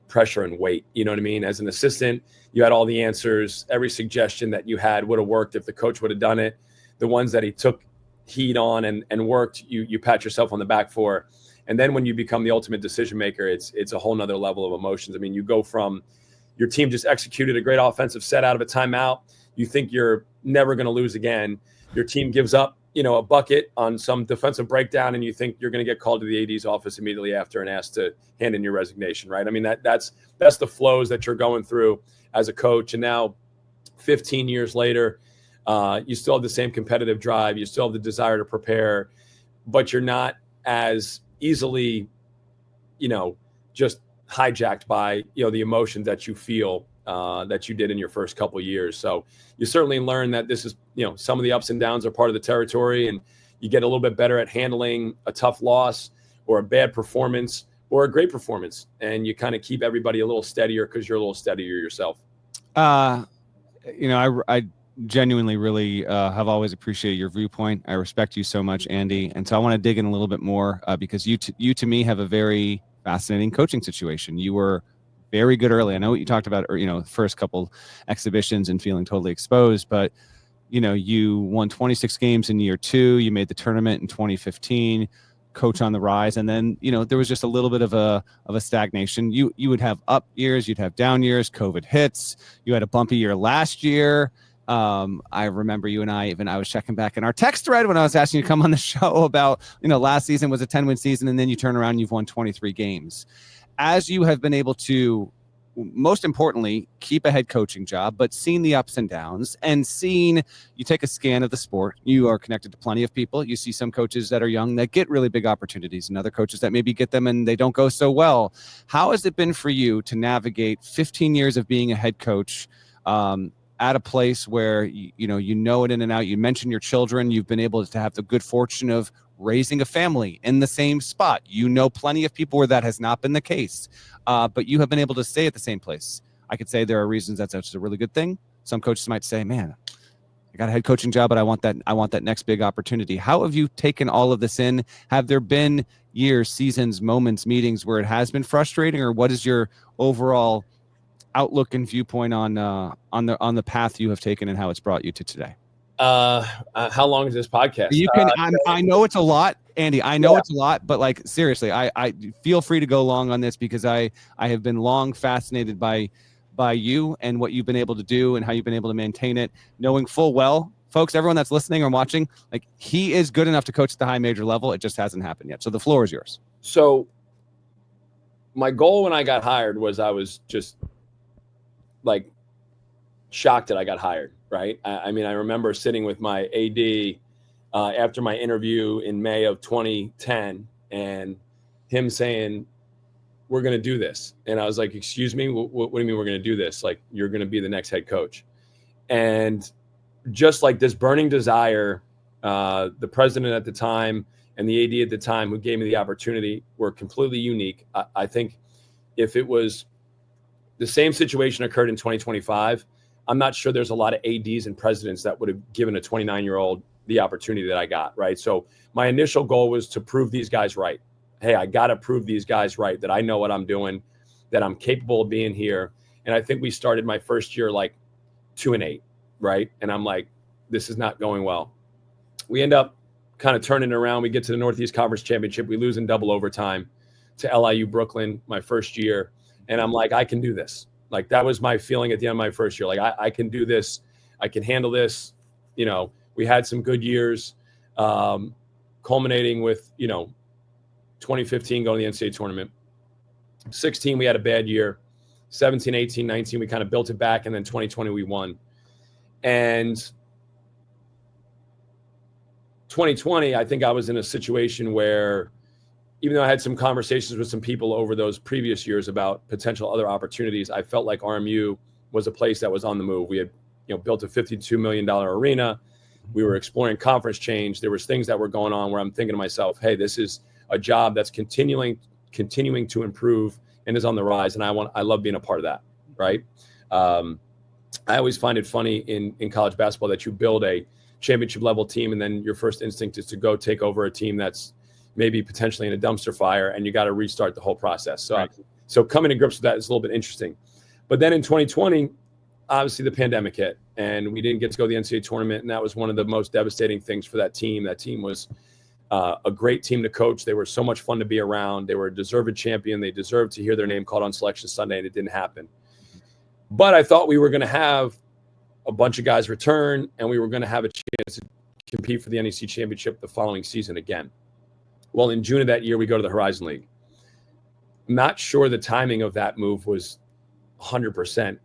pressure and weight. You know what I mean? As an assistant, you had all the answers. Every suggestion that you had would have worked if the coach would have done it. The ones that he took heed on and worked, you pat yourself on the back for. And then when you become the ultimate decision maker, it's a whole nother level of emotions. I mean, you go from your team just executed a great offensive set out of a timeout. You think you're never going to lose again. Your team gives up, a bucket on some defensive breakdown, and you think you're going to get called to the AD's office immediately after and asked to hand in your resignation, right? I mean, that's the flows that you're going through as a coach. And now 15 years later, you still have the same competitive drive. You still have the desire to prepare, but you're not as easily, just hijacked by, the emotions that you feel that you did in your first couple of years. So you certainly learn that this is, some of the ups and downs are part of the territory, and you get a little bit better at handling a tough loss or a bad performance or a great performance. And you kind of keep everybody a little steadier because you're a little steadier yourself. I genuinely really have always appreciated your viewpoint. I respect you so much, Andy. And so I want to dig in a little bit more because you to me have a very fascinating coaching situation. You were very good early. I know what you talked about, first couple exhibitions and feeling totally exposed, but you won 26 games in year 2. You made the tournament in 2015, coach on the rise. And then, there was just a little bit of a stagnation. You would have up years, you'd have down years, COVID hits. You had a bumpy year last year. I remember you and I was checking back in our text thread when I was asking you to come on the show about, last season was a 10-win season, and then you turn around, you've won 23 games. As you have been able to most importantly, keep a head coaching job, but seeing the ups and downs and seeing, you take a scan of the sport, you are connected to plenty of people. You see some coaches that are young that get really big opportunities and other coaches that maybe get them and they don't go so well. How has it been for you to navigate 15 years of being a head coach at a place where, you know it in and out? You mentioned your children. You've been able to have the good fortune of raising a family in the same spot. You know plenty of people where that has not been the case, but you have been able to stay at the same place. I could say there are reasons that's a really good thing. Some coaches might say, man, I got a head coaching job, but I want that next big opportunity. How have you taken all of this in? Have there been years, seasons, moments, meetings where it has been frustrating, or what is your overall outlook and viewpoint on the path you have taken and how it's brought you to today? How long is this podcast? You can. I know it's a lot, Andy. I know it's a lot, but like seriously, I feel free to go long on this because I have been long fascinated by you and what you've been able to do and how you've been able to maintain it, knowing full well, folks, everyone that's listening or watching, like he is good enough to coach at the high major level. It just hasn't happened yet. So the floor is yours. So my goal when I got hired was I was just like shocked that I got hired. Right. I mean, I remember sitting with my AD after my interview in May of 2010 and him saying, we're going to do this. And I was like, excuse me, what do you mean we're going to do this? Like, you're going to be the next head coach. And just like this burning desire, the president at the time and the AD at the time who gave me the opportunity were completely unique. I think if it was the same situation occurred in 2025, I'm not sure there's a lot of ADs and presidents that would have given a 29-year-old the opportunity that I got, right? So my initial goal was to prove these guys right. Hey, I got to prove these guys right, that I know what I'm doing, that I'm capable of being here. And I think we started my first year like 2-8, right? And I'm like, this is not going well. We end up kind of turning it around. We get to the Northeast Conference Championship. We lose in double overtime to LIU Brooklyn my first year. And I'm like, I can do this. Like, that was my feeling at the end of my first year. Like, I can do this. I can handle this. You know, we had some good years, culminating with, 2015 going to the NCAA tournament. 16, we had a bad year. 17, 18, 19, we kind of built it back. And then 2020, we won. And 2020, I think I was in a situation where, even though I had some conversations with some people over those previous years about potential other opportunities, I felt like RMU was a place that was on the move. We had, built a $52 million arena. We were exploring conference change. There was things that were going on where I'm thinking to myself, hey, this is a job that's continuing to improve and is on the rise. And I love being a part of that. Right. I always find it funny in college basketball that you build a championship level team and then your first instinct is to go take over a team that's maybe potentially in a dumpster fire, and you got to restart the whole process. So, right. So coming to grips with that is a little bit interesting. But then in 2020, obviously the pandemic hit, and we didn't get to go to the NCAA tournament, and that was one of the most devastating things for that team. That team was a great team to coach. They were so much fun to be around. They were a deserved champion. They deserved to hear their name called on Selection Sunday, and it didn't happen. But I thought we were going to have a bunch of guys return, and we were going to have a chance to compete for the NEC championship the following season again. Well, in June of that year, we go to the Horizon League. Not sure the timing of that move was 100%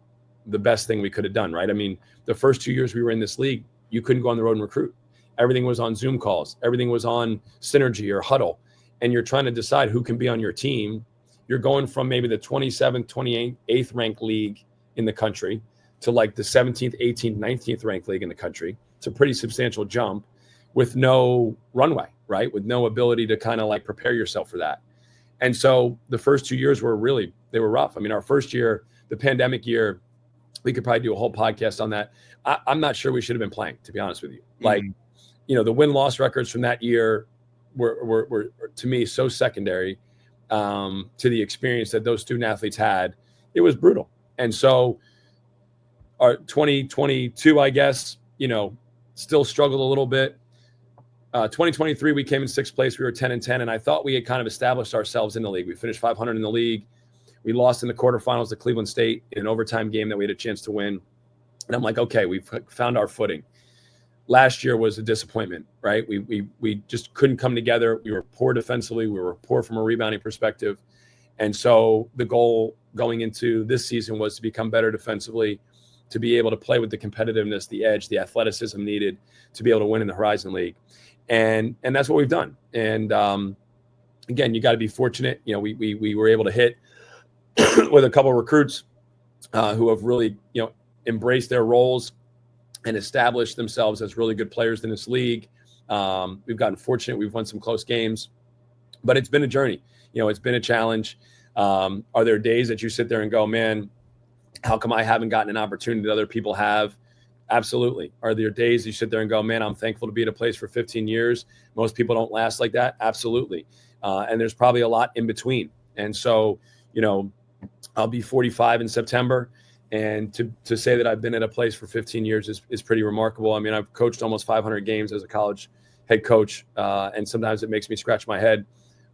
the best thing we could have done, right? I mean, the first 2 years we were in this league, you couldn't go on the road and recruit. Everything was on Zoom calls. Everything was on Synergy or Huddle. And you're trying to decide who can be on your team. You're going from maybe the 27th, 28th ranked league in the country to like the 17th, 18th, 19th ranked league in the country. It's a pretty substantial jump with no runway, right? With no ability to kind of like prepare yourself for that. And so the first 2 years were they were rough. I mean, our first year, the pandemic year, we could probably do a whole podcast on that. I'm not sure we should have been playing, to be honest with you. Like, the win-loss records from that year were to me so secondary to the experience that those student athletes had. It was brutal. And so our 2022, I guess, still struggled a little bit. 2023, we came in sixth place. We were 10-10, and I thought we had kind of established ourselves in the league. We finished 500 in the league. We lost in the quarterfinals to Cleveland State in an overtime game that we had a chance to win. And I'm like, okay, we've found our footing. Last year was a disappointment, right? We just couldn't come together. We were poor defensively. We were poor from a rebounding perspective. And so the goal going into this season was to become better defensively, to be able to play with the competitiveness, the edge, the athleticism needed to be able to win in the Horizon League. And that's what we've done. And again, you got to be fortunate. You know, we were able to hit with a couple of recruits who have really, you know, embraced their roles and established themselves as really good players in this league. We've gotten fortunate. We've won some close games, but it's been a journey. You know, it's been a challenge. Are there days that you sit there and go, man, how come I haven't gotten an opportunity that other people have? Absolutely. Are there days you sit there and go, man, I'm thankful to be at a place for 15 years. Most people don't last like that. Absolutely. And there's probably a lot in between. And so, you know, I'll be 45 in September. And to say that I've been at a place for 15 years is pretty remarkable. I mean, I've coached almost 500 games as a college head coach. And sometimes it makes me scratch my head.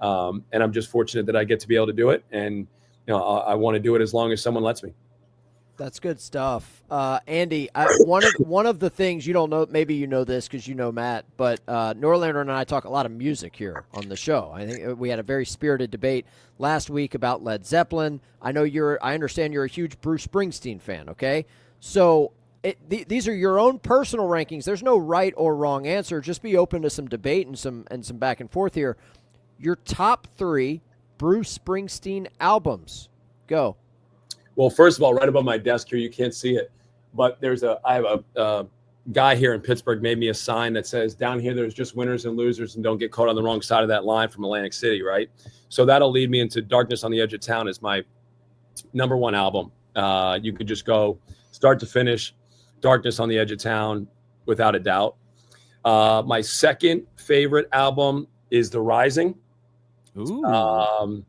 And I'm just fortunate that I get to be able to do it. And, you know, I want to do it as long as someone lets me. That's good stuff. Andy, one of the things you don't know, maybe you know this because you know Matt, but Norlander and I talk a lot of music here on the show. I think we had a very spirited debate last week about Led Zeppelin. I understand you're a huge Bruce Springsteen fan, okay? So these are your own personal rankings. There's no right or wrong answer. Just be open to some debate and some back and forth here. Your top 3 Bruce Springsteen albums. Go. Well, first of all, right above my desk here, you can't see it, but I have a guy here in Pittsburgh made me a sign that says, down here, there's just winners and losers, and don't get caught on the wrong side of that line from Atlantic City, right? So that'll lead me into Darkness on the Edge of Town is my number 1 album. You could just go start to finish, Darkness on the Edge of Town, without a doubt. My second favorite album is The Rising. Ooh.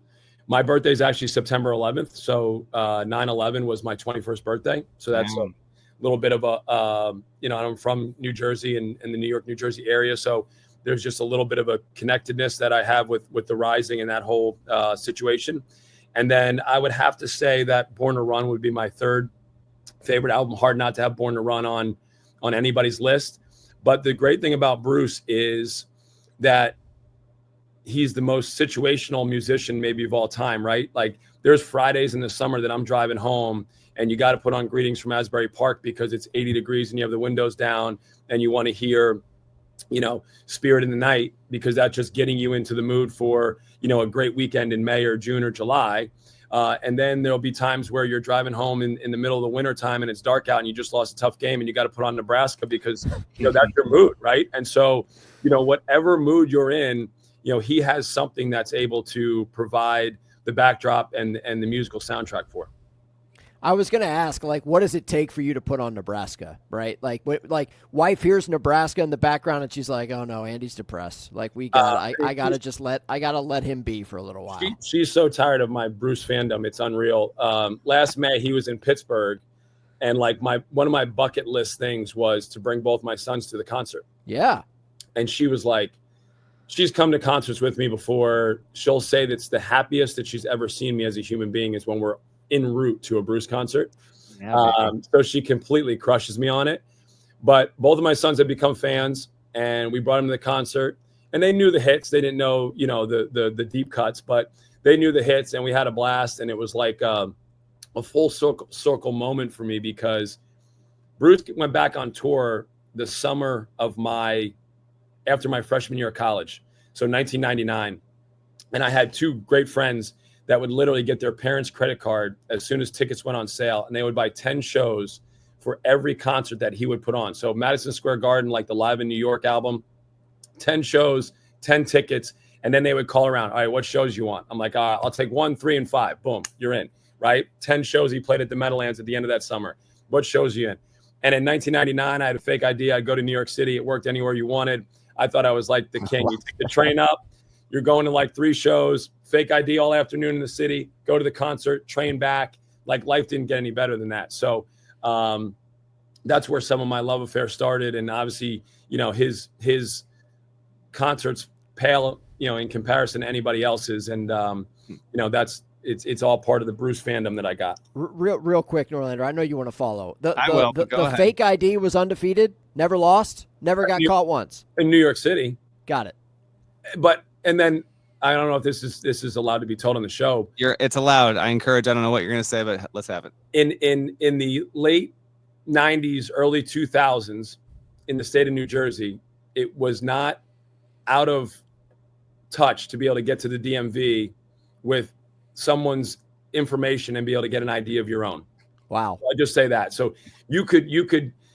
My birthday is actually September 11th. So 9/11 was my 21st birthday. So that's a little bit of a, you know, I'm from New Jersey and in the New York, New Jersey area. So there's just a little bit of a connectedness that I have with The Rising and that whole situation. And then I would have to say that Born to Run would be my third favorite album. Hard not to have Born to Run on anybody's list. But the great thing about Bruce is that he's the most situational musician maybe of all time, right? Like there's Fridays in the summer that I'm driving home and you got to put on Greetings from Asbury Park because it's 80 degrees and you have the windows down and you want to hear, you know, Spirit in the Night, because that's just getting you into the mood for, you know, a great weekend in May or June or July. And then there'll be times where you're driving home in the middle of the winter time and it's dark out and you just lost a tough game and you got to put on Nebraska because, you know, that's your mood, right? And so, you know, whatever mood you're in, you know, he has something that's able to provide the backdrop and the musical soundtrack for. I was going to ask, like, what does it take for you to put on Nebraska, right? Like wife hears Nebraska in the background and she's like, oh no, Andy's depressed. Like I got to let him be for a little while. She's so tired of my Bruce fandom. It's unreal. Last May he was in Pittsburgh and like one of my bucket list things was to bring both my sons to the concert. Yeah. And she was like, she's come to concerts with me before. She'll say that's the happiest that she's ever seen me as a human being is when we're en route to a Bruce concert. Yeah, so she completely crushes me on it. But both of my sons have become fans, and we brought them to the concert. And they knew the hits. They didn't know, you know, the deep cuts, but they knew the hits, and we had a blast. And it was like a full circle moment for me because Bruce went back on tour the summer of after my freshman year of college, so 1999. And I had 2 great friends that would literally get their parents' credit card as soon as tickets went on sale, and they would buy 10 shows for every concert that he would put on. So Madison Square Garden, like the Live in New York album, 10 shows, 10 tickets, and then they would call around, all right, what shows you want? I'm like, I'll take 1, 3, and 5. Boom, you're in, right? 10 shows he played at the Meadowlands at the end of that summer. What shows are you in? And in 1999, I had a fake ID. I'd go to New York City. It worked anywhere you wanted. I thought I was like the king. You take the train up, you're going to like 3 shows, fake ID all afternoon in the city, go to the concert, train back. Like life didn't get any better than that. So that's where some of my love affair started. And obviously, you know, his concerts pale, you know, in comparison to anybody else's. And, you know, it's all part of the Bruce fandom that I got. Real quick, Norlander, I know you want to follow. The ahead. fake ID was undefeated, never lost, never got caught once. In New York City. Got it. But, and then I don't know if this is allowed to be told on the show. It's allowed. I encourage. I don't know what you're going to say, but let's have it. In the late 90s, early 2000s, in the state of New Jersey, it was not out of touch to be able to get to the DMV with someone's information and be able to get an ID of your own. Wow. I just say that. So you could,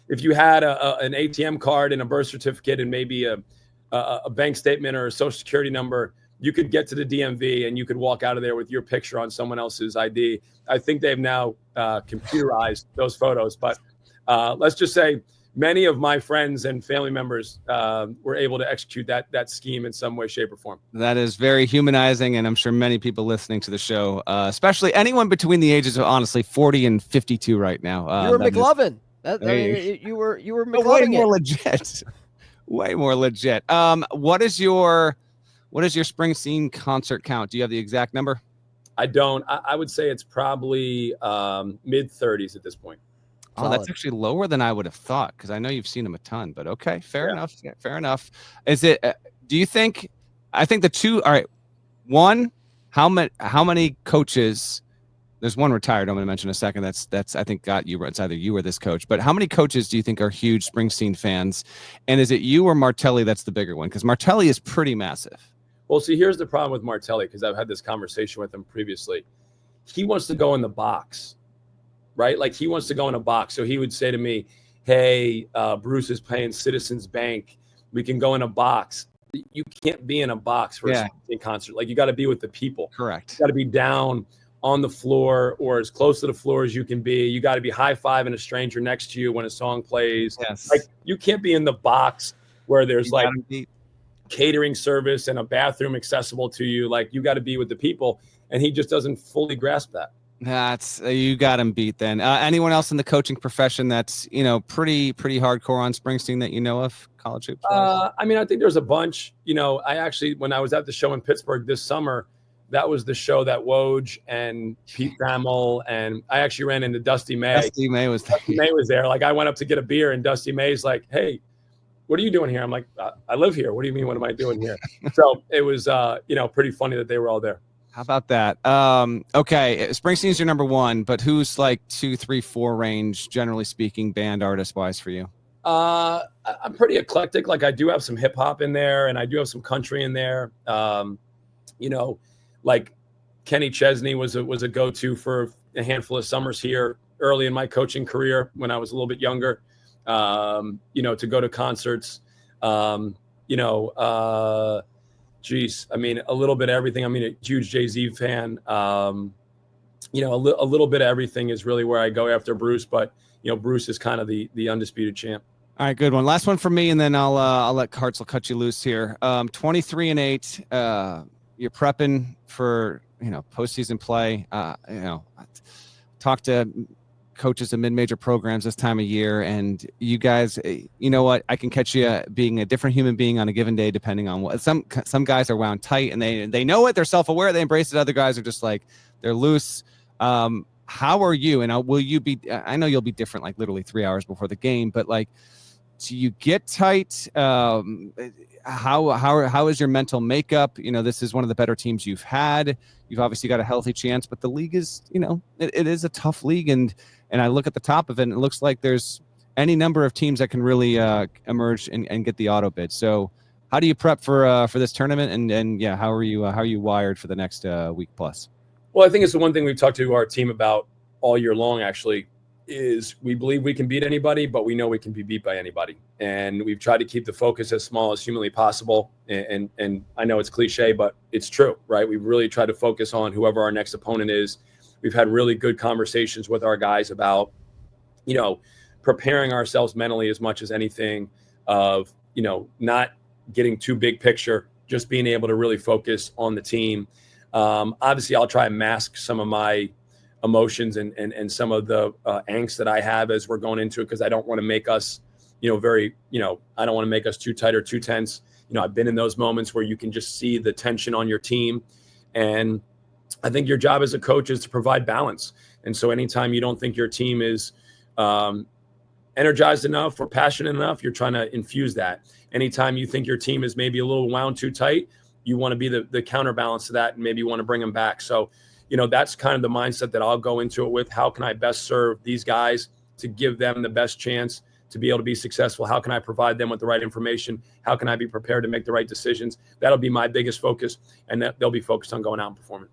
if you had an ATM card and a birth certificate and maybe a bank statement or a social security number, you could get to the DMV and you could walk out of there with your picture on someone else's ID. I think they've now computerized those photos, but let's just say many of my friends and family members were able to execute that scheme in some way, shape, or form. That is very humanizing, and I'm sure many people listening to the show, especially anyone between the ages of honestly 40 and 52 right now. You were McLovin. You were McLovin. Way more legit. Way more legit. What is your Springsteen concert count? Do you have the exact number? I don't. I would say it's probably mid 30s at this point. Oh, that's actually lower than I would have thought, because I know you've seen him a ton, but okay, fair enough. Yeah, fair enough. Is it, do you think, I think the two, all right, one, how many coaches, there's one retired I'm going to mention in a second, that's I think got you, it's either you or this coach, but how many coaches do you think are huge Springsteen fans? And is it you or Martelli that's the bigger one? Because Martelli is pretty massive. Well, see, here's the problem with Martelli, because I've had this conversation with him previously. He wants to go in the box. Right? Like he wants to go in a box. So he would say to me, hey, Bruce is playing Citizens Bank. We can go in a box. You can't be in a box for a concert. Like you got to be with the people. Correct. You got to be down on the floor or as close to the floor as you can be. You got to be high-fiving a stranger next to you when a song plays. Yes. Like you can't be in the box where there's like catering service and a bathroom accessible to you. Like you got to be with the people. And he just doesn't fully grasp that. That's you got him beat then. Anyone else in the coaching profession that's pretty hardcore on Springsteen that you know of? College hoops. I mean, I think there's a bunch. I actually, when I was at the show in Pittsburgh this summer, that was the show that Woj and Pete Thamel and I actually ran into Dusty May. Dusty May was there. Like I went up to get a beer and Dusty May's like, "Hey, what are you doing here?" I'm like, "I live here. What do you mean? What am I doing here?" So it was pretty funny that they were all there. How about that? Okay, Springsteen's your number one, but who's like 2, 3, 4 range, generally speaking, band artist wise for you? I'm pretty eclectic. Like I do have some hip hop in there, and I do have some country in there. Like Kenny Chesney was a go-to for a handful of summers here early in my coaching career when I was a little bit younger. To go to concerts. Geez, I mean, a little bit of everything. I mean, a huge Jay-Z fan. A little bit of everything is really where I go after Bruce. But Bruce is kind of the undisputed champ. All right, good one. Last one for me, and then I'll let Hartzell cut you loose here. 23-8. You're prepping for postseason play. Talk to coaches of mid-major programs this time of year, and you guys, you know what, I can catch you being a different human being on a given day depending on what some guys are wound tight and they know it, they're self-aware, they embrace it. Other guys are just like they're loose. How are you, and will you be, I know you'll be different like literally 3 hours before the game, but like, do you get tight? How is your mental makeup? This is one of the better teams you've had. You've obviously got a healthy chance, but the league is, it is a tough league. And I look at the top of it and it looks like there's any number of teams that can really emerge and get the auto bid. So how do you prep for this tournament? And how are you wired for the next week plus? Well, I think it's the one thing we've talked to our team about all year long, actually, is we believe we can beat anybody, but we know we can be beat by anybody. And we've tried to keep the focus as small as humanly possible. And I know it's cliche, but it's true, right? We've really tried to focus on whoever our next opponent is. We've had really good conversations with our guys about, preparing ourselves mentally as much as anything of, not getting too big picture, just being able to really focus on the team. Obviously, I'll try and mask some of my emotions and some of the angst that I have as we're going into it, because I don't want to make us, I don't want to make us too tight or too tense. I've been in those moments where you can just see the tension on your team. And I think your job as a coach is to provide balance. And so anytime you don't think your team is energized enough or passionate enough, you're trying to infuse that. Anytime you think your team is maybe a little wound too tight, you want to be the counterbalance to that, and maybe you want to bring them back. So, that's kind of the mindset that I'll go into it with. How can I best serve these guys to give them the best chance to be able to be successful? How can I provide them with the right information? How can I be prepared to make the right decisions? That'll be my biggest focus, and that they'll be focused on going out and performing.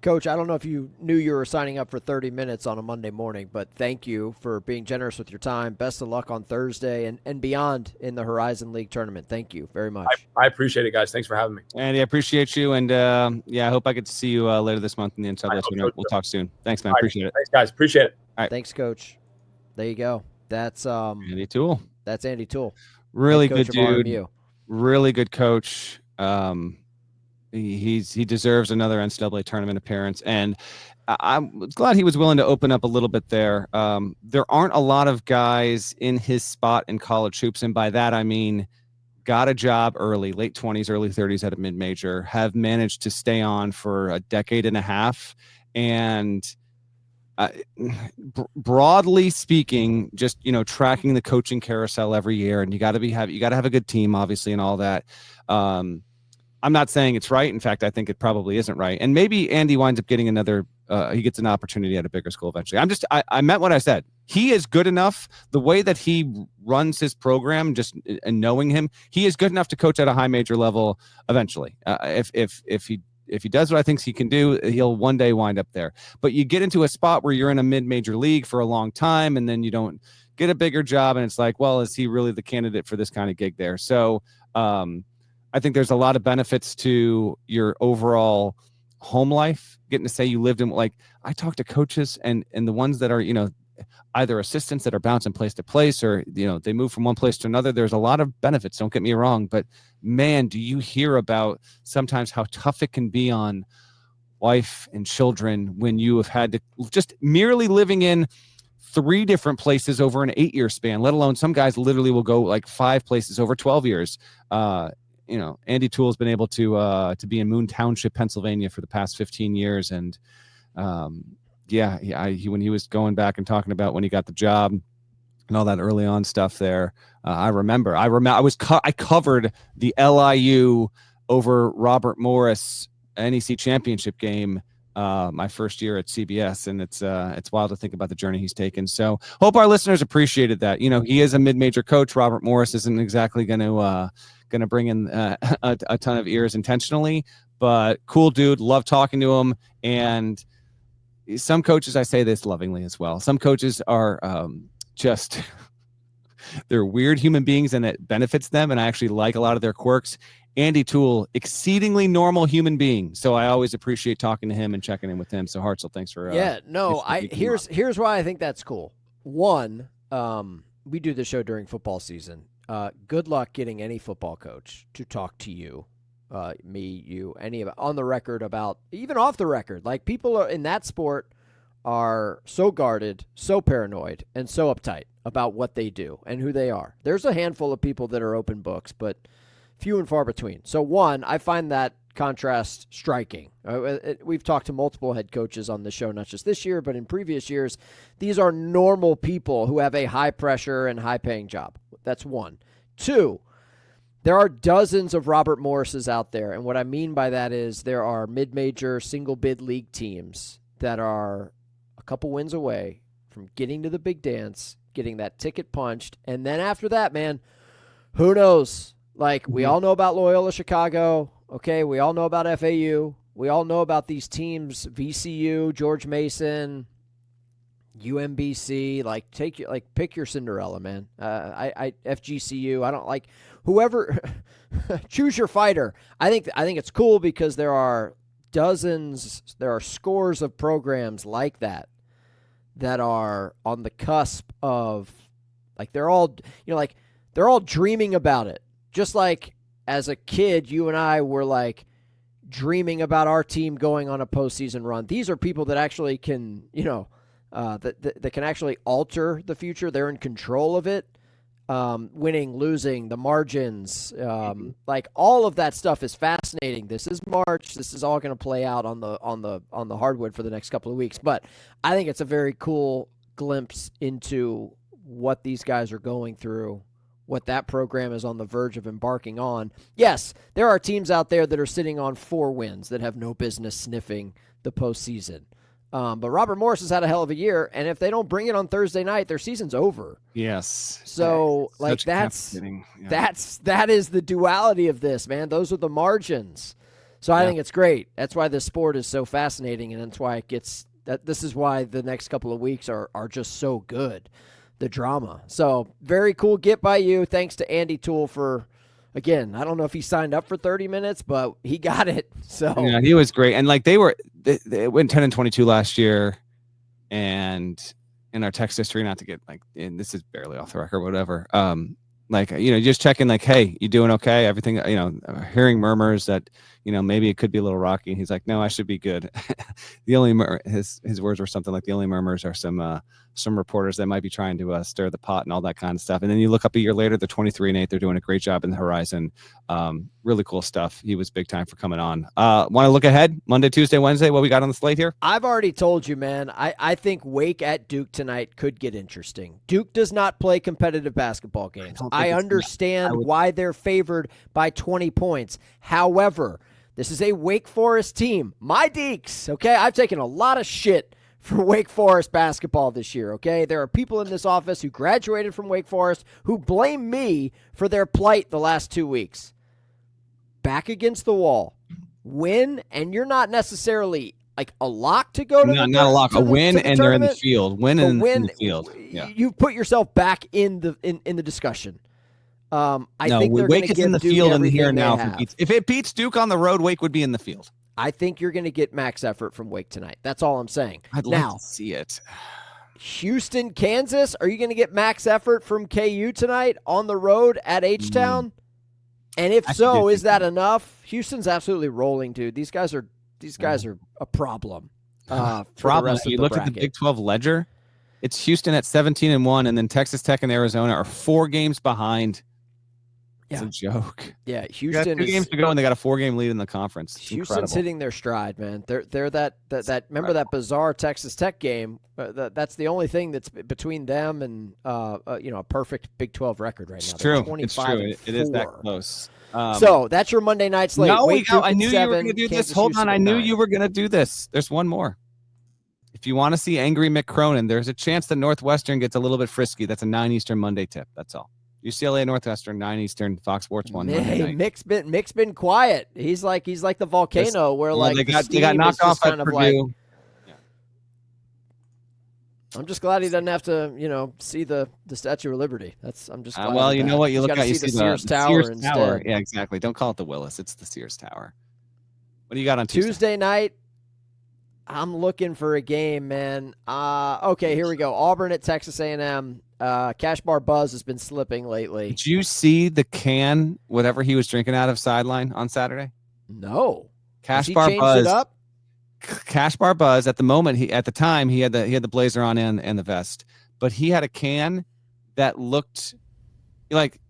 Coach, I don't know if you knew you were signing up for 30 minutes on a Monday morning, but thank you for being generous with your time. Best of luck on Thursday and beyond in the Horizon League tournament. Thank you very much. I appreciate it, guys. Thanks for having me. Andy, I appreciate you. And, I hope I get to see you later this month in the NCAA tournament. We'll talk soon. Thanks, man. Appreciate it. Thanks, guys. Appreciate it. All right. Thanks, Coach. There you go. That's Andy Toole. That's Andy Toole. Really good dude. RMU. Really good coach. He deserves another NCAA tournament appearance, and I'm glad he was willing to open up a little bit there. There aren't a lot of guys in his spot in college hoops, and by that I mean got a job early, late 20s, early 30s at a mid-major, have managed to stay on for a decade and a half, and broadly speaking, just tracking the coaching carousel every year, and you got to have a good team, obviously, and all that. I'm not saying it's right. In fact, I think it probably isn't right. And maybe Andy winds up getting he gets an opportunity at a bigger school eventually. I meant what I said. He is good enough, the way that he runs his program, and knowing him, he is good enough to coach at a high major level eventually. If he does what I think he can do, he'll one day wind up there. But you get into a spot where you're in a mid-major league for a long time, and then you don't get a bigger job, and it's like, well, is he really the candidate for this kind of gig there? So, I think there's a lot of benefits to your overall home life, getting to say you lived in, like, I talk to coaches and the ones that are, either assistants that are bouncing place to place, or, they move from one place to another. There's a lot of benefits. Don't get me wrong, but man, do you hear about sometimes how tough it can be on wife and children when you have had to just merely living in 3 different places over an 8-year span, let alone some guys literally will go like 5 places over 12 years. Andy Toole has been able to be in Moon Township, Pennsylvania for the past 15 years. And when he was going back and talking about when he got the job and all that early on stuff there, I covered the LIU over Robert Morris NEC championship game my first year at CBS, and it's wild to think about the journey he's taken. So hope our listeners appreciated that. He is a mid-major coach. Robert Morris isn't exactly going to bring in a ton of ears intentionally, but cool dude. Love talking to him. And some coaches, I say this lovingly as well, some coaches are just they're weird human beings, and it benefits them, and I actually like a lot of their quirks. Andy Toole, exceedingly normal human being. So I always appreciate talking to him and checking in with him. So Hartzell, thanks for here's why I think that's cool. One, we do the show during football season. Good luck getting any football coach to talk to you, any of it on the record, about even off the record. Like, people are in that sport are so guarded, so paranoid, and so uptight about what they do and who they are. There's a handful of people that are open books, but few and far between. So one, I find that contrast striking. We've talked to multiple head coaches on the show, not just this year, but in previous years. These are normal people who have a high pressure and high paying job. That's one. Two, there are dozens of Robert Morrises out there. And what I mean by that is there are mid-major single bid league teams that are a couple wins away from getting to the big dance, getting that ticket punched. And then after that, man, who knows? Like, we all know about Loyola Chicago, okay? We all know about FAU. We all know about these teams, VCU, George Mason, UMBC. Like, pick your Cinderella, man. FGCU. I don't like whoever. Choose your fighter. I think it's cool because there are scores of programs like that are on the cusp of, like, they're all dreaming about it. Just like as a kid, you and I were like dreaming about our team going on a postseason run. These are people that actually can, that can actually alter the future. They're in control of it. Winning, losing, the margins, like all of that stuff is fascinating. This is March. This is all going to play out on the hardwood for the next couple of weeks. But I think it's a very cool glimpse into what these guys are going through what that program is on the verge of embarking on. Yes, there are teams out there that are sitting on 4 wins that have no business sniffing the postseason. But Robert Morris has had a hell of a year, and if they don't bring it on Thursday night, their season's over. Yes. So, like, that is the duality of this, man. Those are the margins. So I think it's great. That's why this sport is so fascinating, and that's why it gets that. This is why the next couple of weeks are just so good, the drama. So very cool get by you. Thanks to Andy Toole for, again, I don't know if he signed up for 30 minutes, but he got it. So yeah, he was great. And like they went 10-22 last year, and in our text history, not to get like, and this is barely off the record, whatever. Like, just checking like, hey, you doing okay? Everything, hearing murmurs that, maybe it could be a little rocky. He's like, no, I should be good. The only his words were something like, the only murmurs are some reporters that might be trying to stir the pot and all that kind of stuff. And then you look up a year later, they're 23-8. They're doing a great job in the Horizon. Really cool stuff. He was big time for coming on. Want to look ahead? Monday, Tuesday, Wednesday, what we got on the slate here? I've already told you, man. I think Wake at Duke tonight could get interesting. Duke does not play competitive basketball games. I understand why they're favored by 20 points. However, this is a Wake Forest team. My Deeks, okay? I've taken a lot of shit for Wake Forest basketball this year, okay? There are people in this office who graduated from Wake Forest who blame me for their plight the last 2 weeks. Back against the wall. Win, and you're not necessarily like a lock to go to not a lock. A win, and they're in the field. Win in the field. Yeah. You put yourself back in the discussion. I think they're Wake is in the Duke field in the here and now. If it beats Duke on the road, Wake would be in the field. I think you're going to get max effort from Wake tonight. That's all I'm saying. I'd like to see it. Houston, Kansas, are you going to get max effort from KU tonight on the road at H-Town? And if so, is that enough? Houston's absolutely rolling, dude. These guys are a problem. Problem. You look at the Big 12 ledger. It's Houston at 17-1, and then Texas Tech and Arizona are 4 games behind. It's a joke. Yeah, Houston. 2 games to go, and they got a 4-game lead in the conference. It's Houston's incredible. hitting their stride, man. They're that remember that bizarre Texas Tech game? That's the only thing that's between them and a perfect Big 12 record right now. It's true. It's true. It is that close. So that's your Monday night slate. No, Wake, I knew 7, you were going to do Kansas, this. Hold Houston on, I knew 9. you were going to do this. There's one more. If you want to see Angry Mick Cronin, there's a chance that Northwestern gets a little bit frisky. That's a 9 Eastern Monday tip. That's all. UCLA Northwestern, 9 Eastern, Fox Sports 1. Hey, Mick's been quiet. He's like the volcano where they got knocked off kind at of Purdue. like. I'm just glad he doesn't have to, see the Statue of Liberty. I'm just glad. Well, you know what? You look at the Sears Tower instead. Tower. Yeah, exactly. Don't call it the Willis. It's the Sears Tower. What do you got on Tuesday night? I'm looking for a game, man. Okay, here we go. Auburn at Texas A&M. Cash Bar Buzz has been slipping lately. Did you see the can, whatever he was drinking out of sideline on Saturday? No. Cash Has he Bar changed Buzz. it up? Cash Bar Buzz. At the time he had the blazer on and the vest, but he had a can that looked like,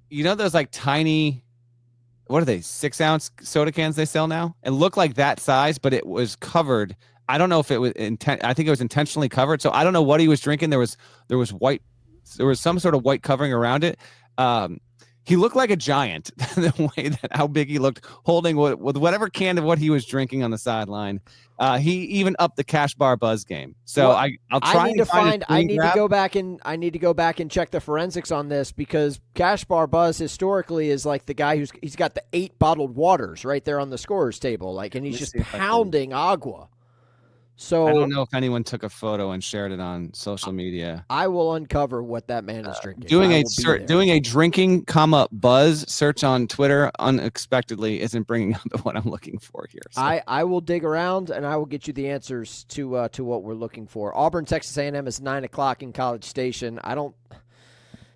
those like tiny, what are they, 6-ounce soda cans they sell now? It looked like that size, but it was covered. I don't know if it was I think it was intentionally covered. So I don't know what he was drinking. There was white. There was some sort of white covering around it. He looked like a giant the way that how big he looked holding with whatever can of what he was drinking on the sideline. He even upped the Cash Bar Buzz game. So well, I'll try I need to go back and check the forensics on this, because Cash Bar Buzz historically is like the guy he's got the 8 bottled waters right there on the scorer's table, and he's just pounding agua. So I don't know if anyone took a photo and shared it on social media. I will uncover what that man is drinking. Doing a drinking, buzz search on Twitter unexpectedly isn't bringing up what I'm looking for here. So. I will dig around and I will get you the answers to what we're looking for. Auburn, Texas A&M is 9:00 in College Station.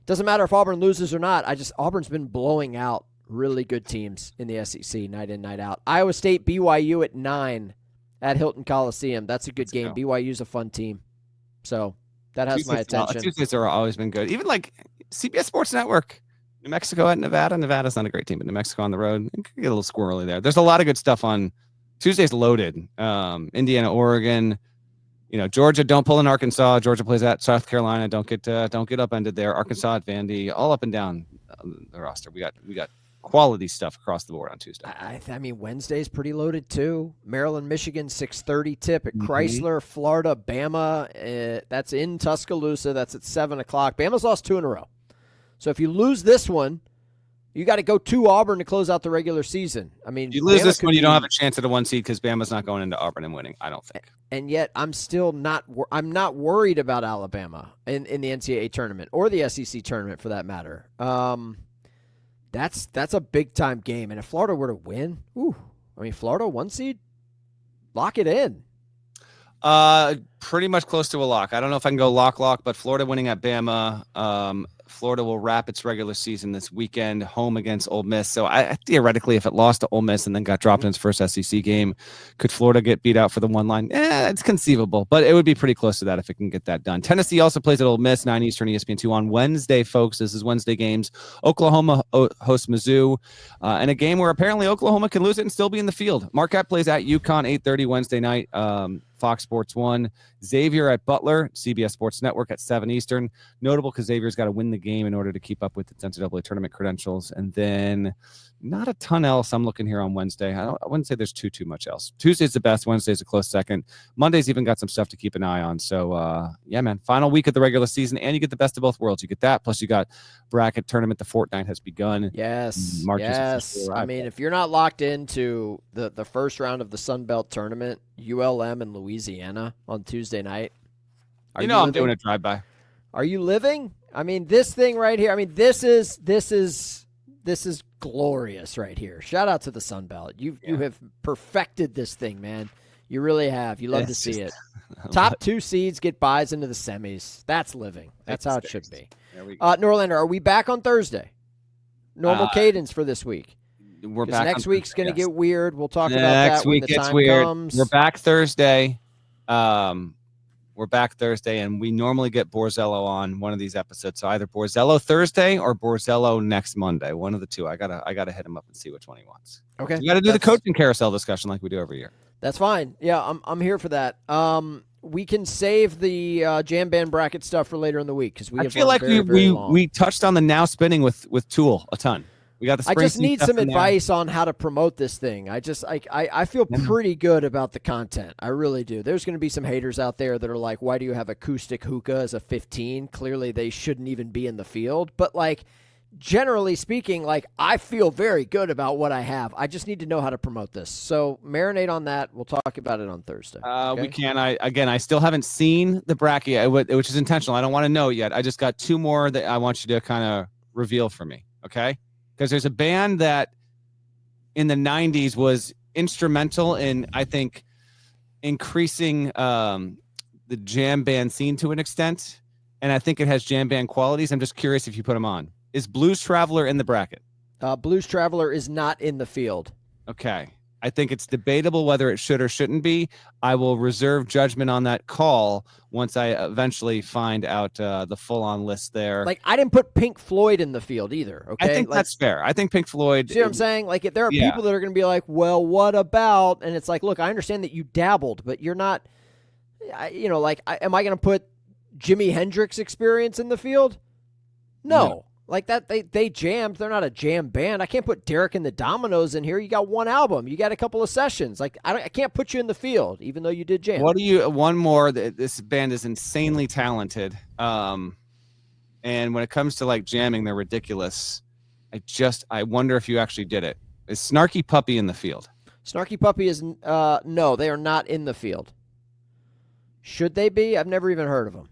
Doesn't matter if Auburn loses or not. Auburn's been blowing out really good teams in the SEC night in, night out. Iowa State, BYU at 9. At Hilton Coliseum. That's a good game. BYU's a fun team. So that has my attention. Tuesdays have always been good. Even like CBS Sports Network. New Mexico at Nevada. Nevada's not a great team, but New Mexico on the road. It could get a little squirrely there. There's a lot of good stuff on Tuesday's loaded. Indiana, Oregon. Georgia, don't pull in Arkansas. Georgia plays at South Carolina. Don't get upended there. Arkansas at Vandy, all up and down the roster. We got quality stuff across the board on Tuesday. I mean, Wednesday's pretty loaded too. Maryland, Michigan, 6:30 tip at Chrysler, Florida, Bama. That's in Tuscaloosa. That's at 7 o'clock. Bama's lost 2 in a row. So if you lose this one, you got to go to Auburn to close out the regular season. I mean, you lose Bama this one, you don't have a chance at a 1 seed because Bama's not going into Auburn and winning, I don't think. And yet I'm still not worried about Alabama in the NCAA tournament or the SEC tournament for that matter. That's a big time game. And if Florida were to win, Florida 1 seed, lock it in. Pretty much close to a lock. I don't know if I can go lock, but Florida winning at Bama. Florida will wrap its regular season this weekend, home against Ole Miss. So I theoretically, if it lost to Ole Miss and then got dropped in its first SEC game, could Florida get beat out for the 1 line? It's conceivable, but it would be pretty close to that if it can get that done. Tennessee also plays at Ole Miss, 9 Eastern, ESPN2 on Wednesday, folks. This is Wednesday games. Oklahoma hosts Mizzou, and a game where apparently Oklahoma can lose it and still be in the field. Marquette plays at UConn, 8:30 Wednesday night. Fox Sports 1. Xavier at Butler, CBS Sports Network at 7 Eastern. Notable because Xavier's got to win the game in order to keep up with its NCAA tournament credentials. And then not a ton else I'm looking here on Wednesday. I wouldn't say there's too much else. Tuesday's the best. Wednesday's a close second. Monday's even got some stuff to keep an eye on. So, yeah, man, final week of the regular season, and you get the best of both worlds. You get that, plus you got bracket tournament. The fortnight has begun. Yes. I mean, if you're not locked into the first round of the Sun Belt tournament, ULM and Louisiana on Tuesday night. I'm doing a drive-by. Are you living? I mean, this thing right here. I mean, this is glorious right here. Shout out to the Sun Belt. You have perfected this thing, man. You really have. You love to see it. Top 2 seeds get buys into the semis. That's living. That's how it should be. Norlander, are we back on Thursday? Normal cadence for this week. We're back. Next week's going to get weird. We'll talk about that when the time comes. We're back Thursday. We're back Thursday, and we normally get Borzello on one of these episodes. So either Borzello Thursday or Borzello next Monday. One of the two. I gotta hit him up and see which one he wants. Okay. You got to do the coaching carousel discussion like we do every year. That's fine. Yeah, I'm here for that. We can save the jamband bracket stuff for later in the week because we. I feel like we touched on the now spinning with Toole a ton. We got the I just need some advice on how to promote this thing. I feel pretty good about the content. I really do. There's going to be some haters out there that are like, why do you have acoustic hookah as a 15? Clearly they shouldn't even be in the field. But like, generally speaking, like I feel very good about what I have. I just need to know how to promote this. So marinate on that. We'll talk about it on Thursday. Okay? We can. I still haven't seen the bracket, which is intentional. I don't want to know yet. I just got 2 more that I want you to kind of reveal for me. Okay. Because there's a band that in the 90s was instrumental in, I think, increasing the jam band scene to an extent. And I think it has jam band qualities. I'm just curious if you put them on. Is Blues Traveler in the bracket? Blues Traveler is not in the field. Okay. I think it's debatable whether it should or shouldn't be. I will reserve judgment on that call once I eventually find out the full-on list there. Like, I didn't put Pink Floyd in the field either, okay? I think that's fair. I think Pink Floyd... See what I'm saying? Like, there are people that are going to be like, well, what about... And it's like, look, I understand that you dabbled, but you're not... am I going to put Jimi Hendrix Experience in the field? No. Like that, they jammed. They're not a jam band. I can't put Derek and the Dominoes in here. You got 1 album. You got a couple of sessions. Like I can't put you in the field, even though you did jam. One more. This band is insanely talented. And when it comes to like jamming, they're ridiculous. I wonder if you actually did it. Is Snarky Puppy in the field? Snarky Puppy is no. They are not in the field. Should they be? I've never even heard of them.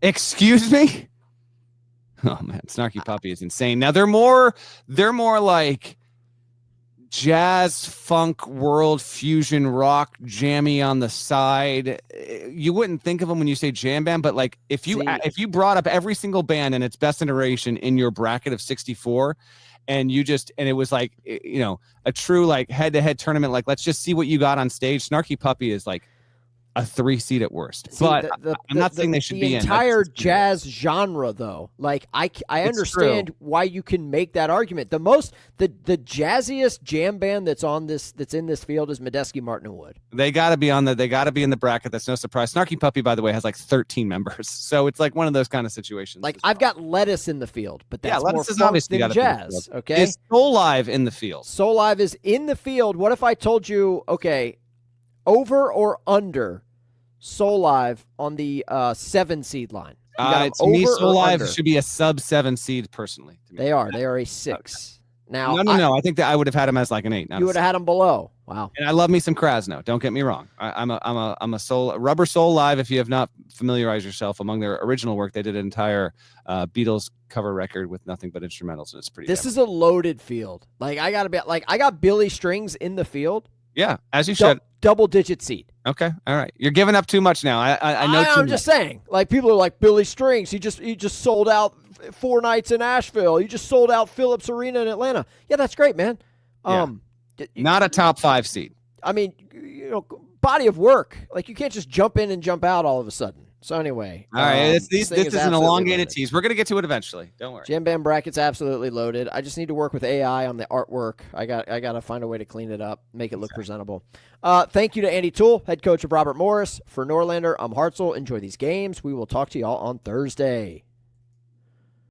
Excuse me? Oh man, Snarky Puppy is insane. Now they're more like jazz, funk, world fusion, rock, jammy on the side. You wouldn't think of them when you say jam band, but like if you brought up every single band and its best iteration in your bracket of 64, and it was like a true like head-to-head tournament, like let's just see what you got on stage. Snarky Puppy is like a 3 seed at worst. See, But I'm not saying they should be the in. entire jazz genre, though. Like I understand why you can make that argument. The jazziest jam band that's in this field is Medeski, Martin, and Wood. They got to be They got to be in the bracket. That's no surprise. Snarky Puppy, by the way, has like 13 members, so it's like one of those kind of situations. Like I've got Lettuce in the field, but that's Lettuce more is funk obviously than gotta be in the jazz. field. Okay, Is Soul Live in the field? Soul Live is in the field. What if I told you, okay, over or under Soul Live on the 7 seed line? To me, Soul Live should be a sub 7 seed. Personally, to me. They are a 6. Now, no. I think that I would have had him as like an 8. You would have had him below. Wow. And I love me some Krasno. Don't get me wrong. I'm a Rubber Soul Live. If you have not familiarized yourself, among their original work, they did an entire Beatles cover record with nothing but instrumentals, and it's pretty. This is a loaded field. Like I got Billy Strings in the field. Yeah, as you should. Double-digit seed. Okay, all right. You're giving up too much now. I know. I'm just saying. Like people are like Billy Strings. He just sold out 4 nights in Asheville. He just sold out Phillips Arena in Atlanta. Yeah, that's great, man. Not a top 5 seed. I mean, body of work. Like you can't just jump in and jump out all of a sudden. So anyway, all right. This is an elongated tease. We're gonna get to it eventually. Don't worry. Jam band bracket's absolutely loaded. I just need to work with AI on the artwork. I got to find a way to clean it up, make it look presentable. Thank you to Andy Toole, head coach of Robert Morris. For Norlander, I'm Hartzell. Enjoy these games. We will talk to y'all on Thursday.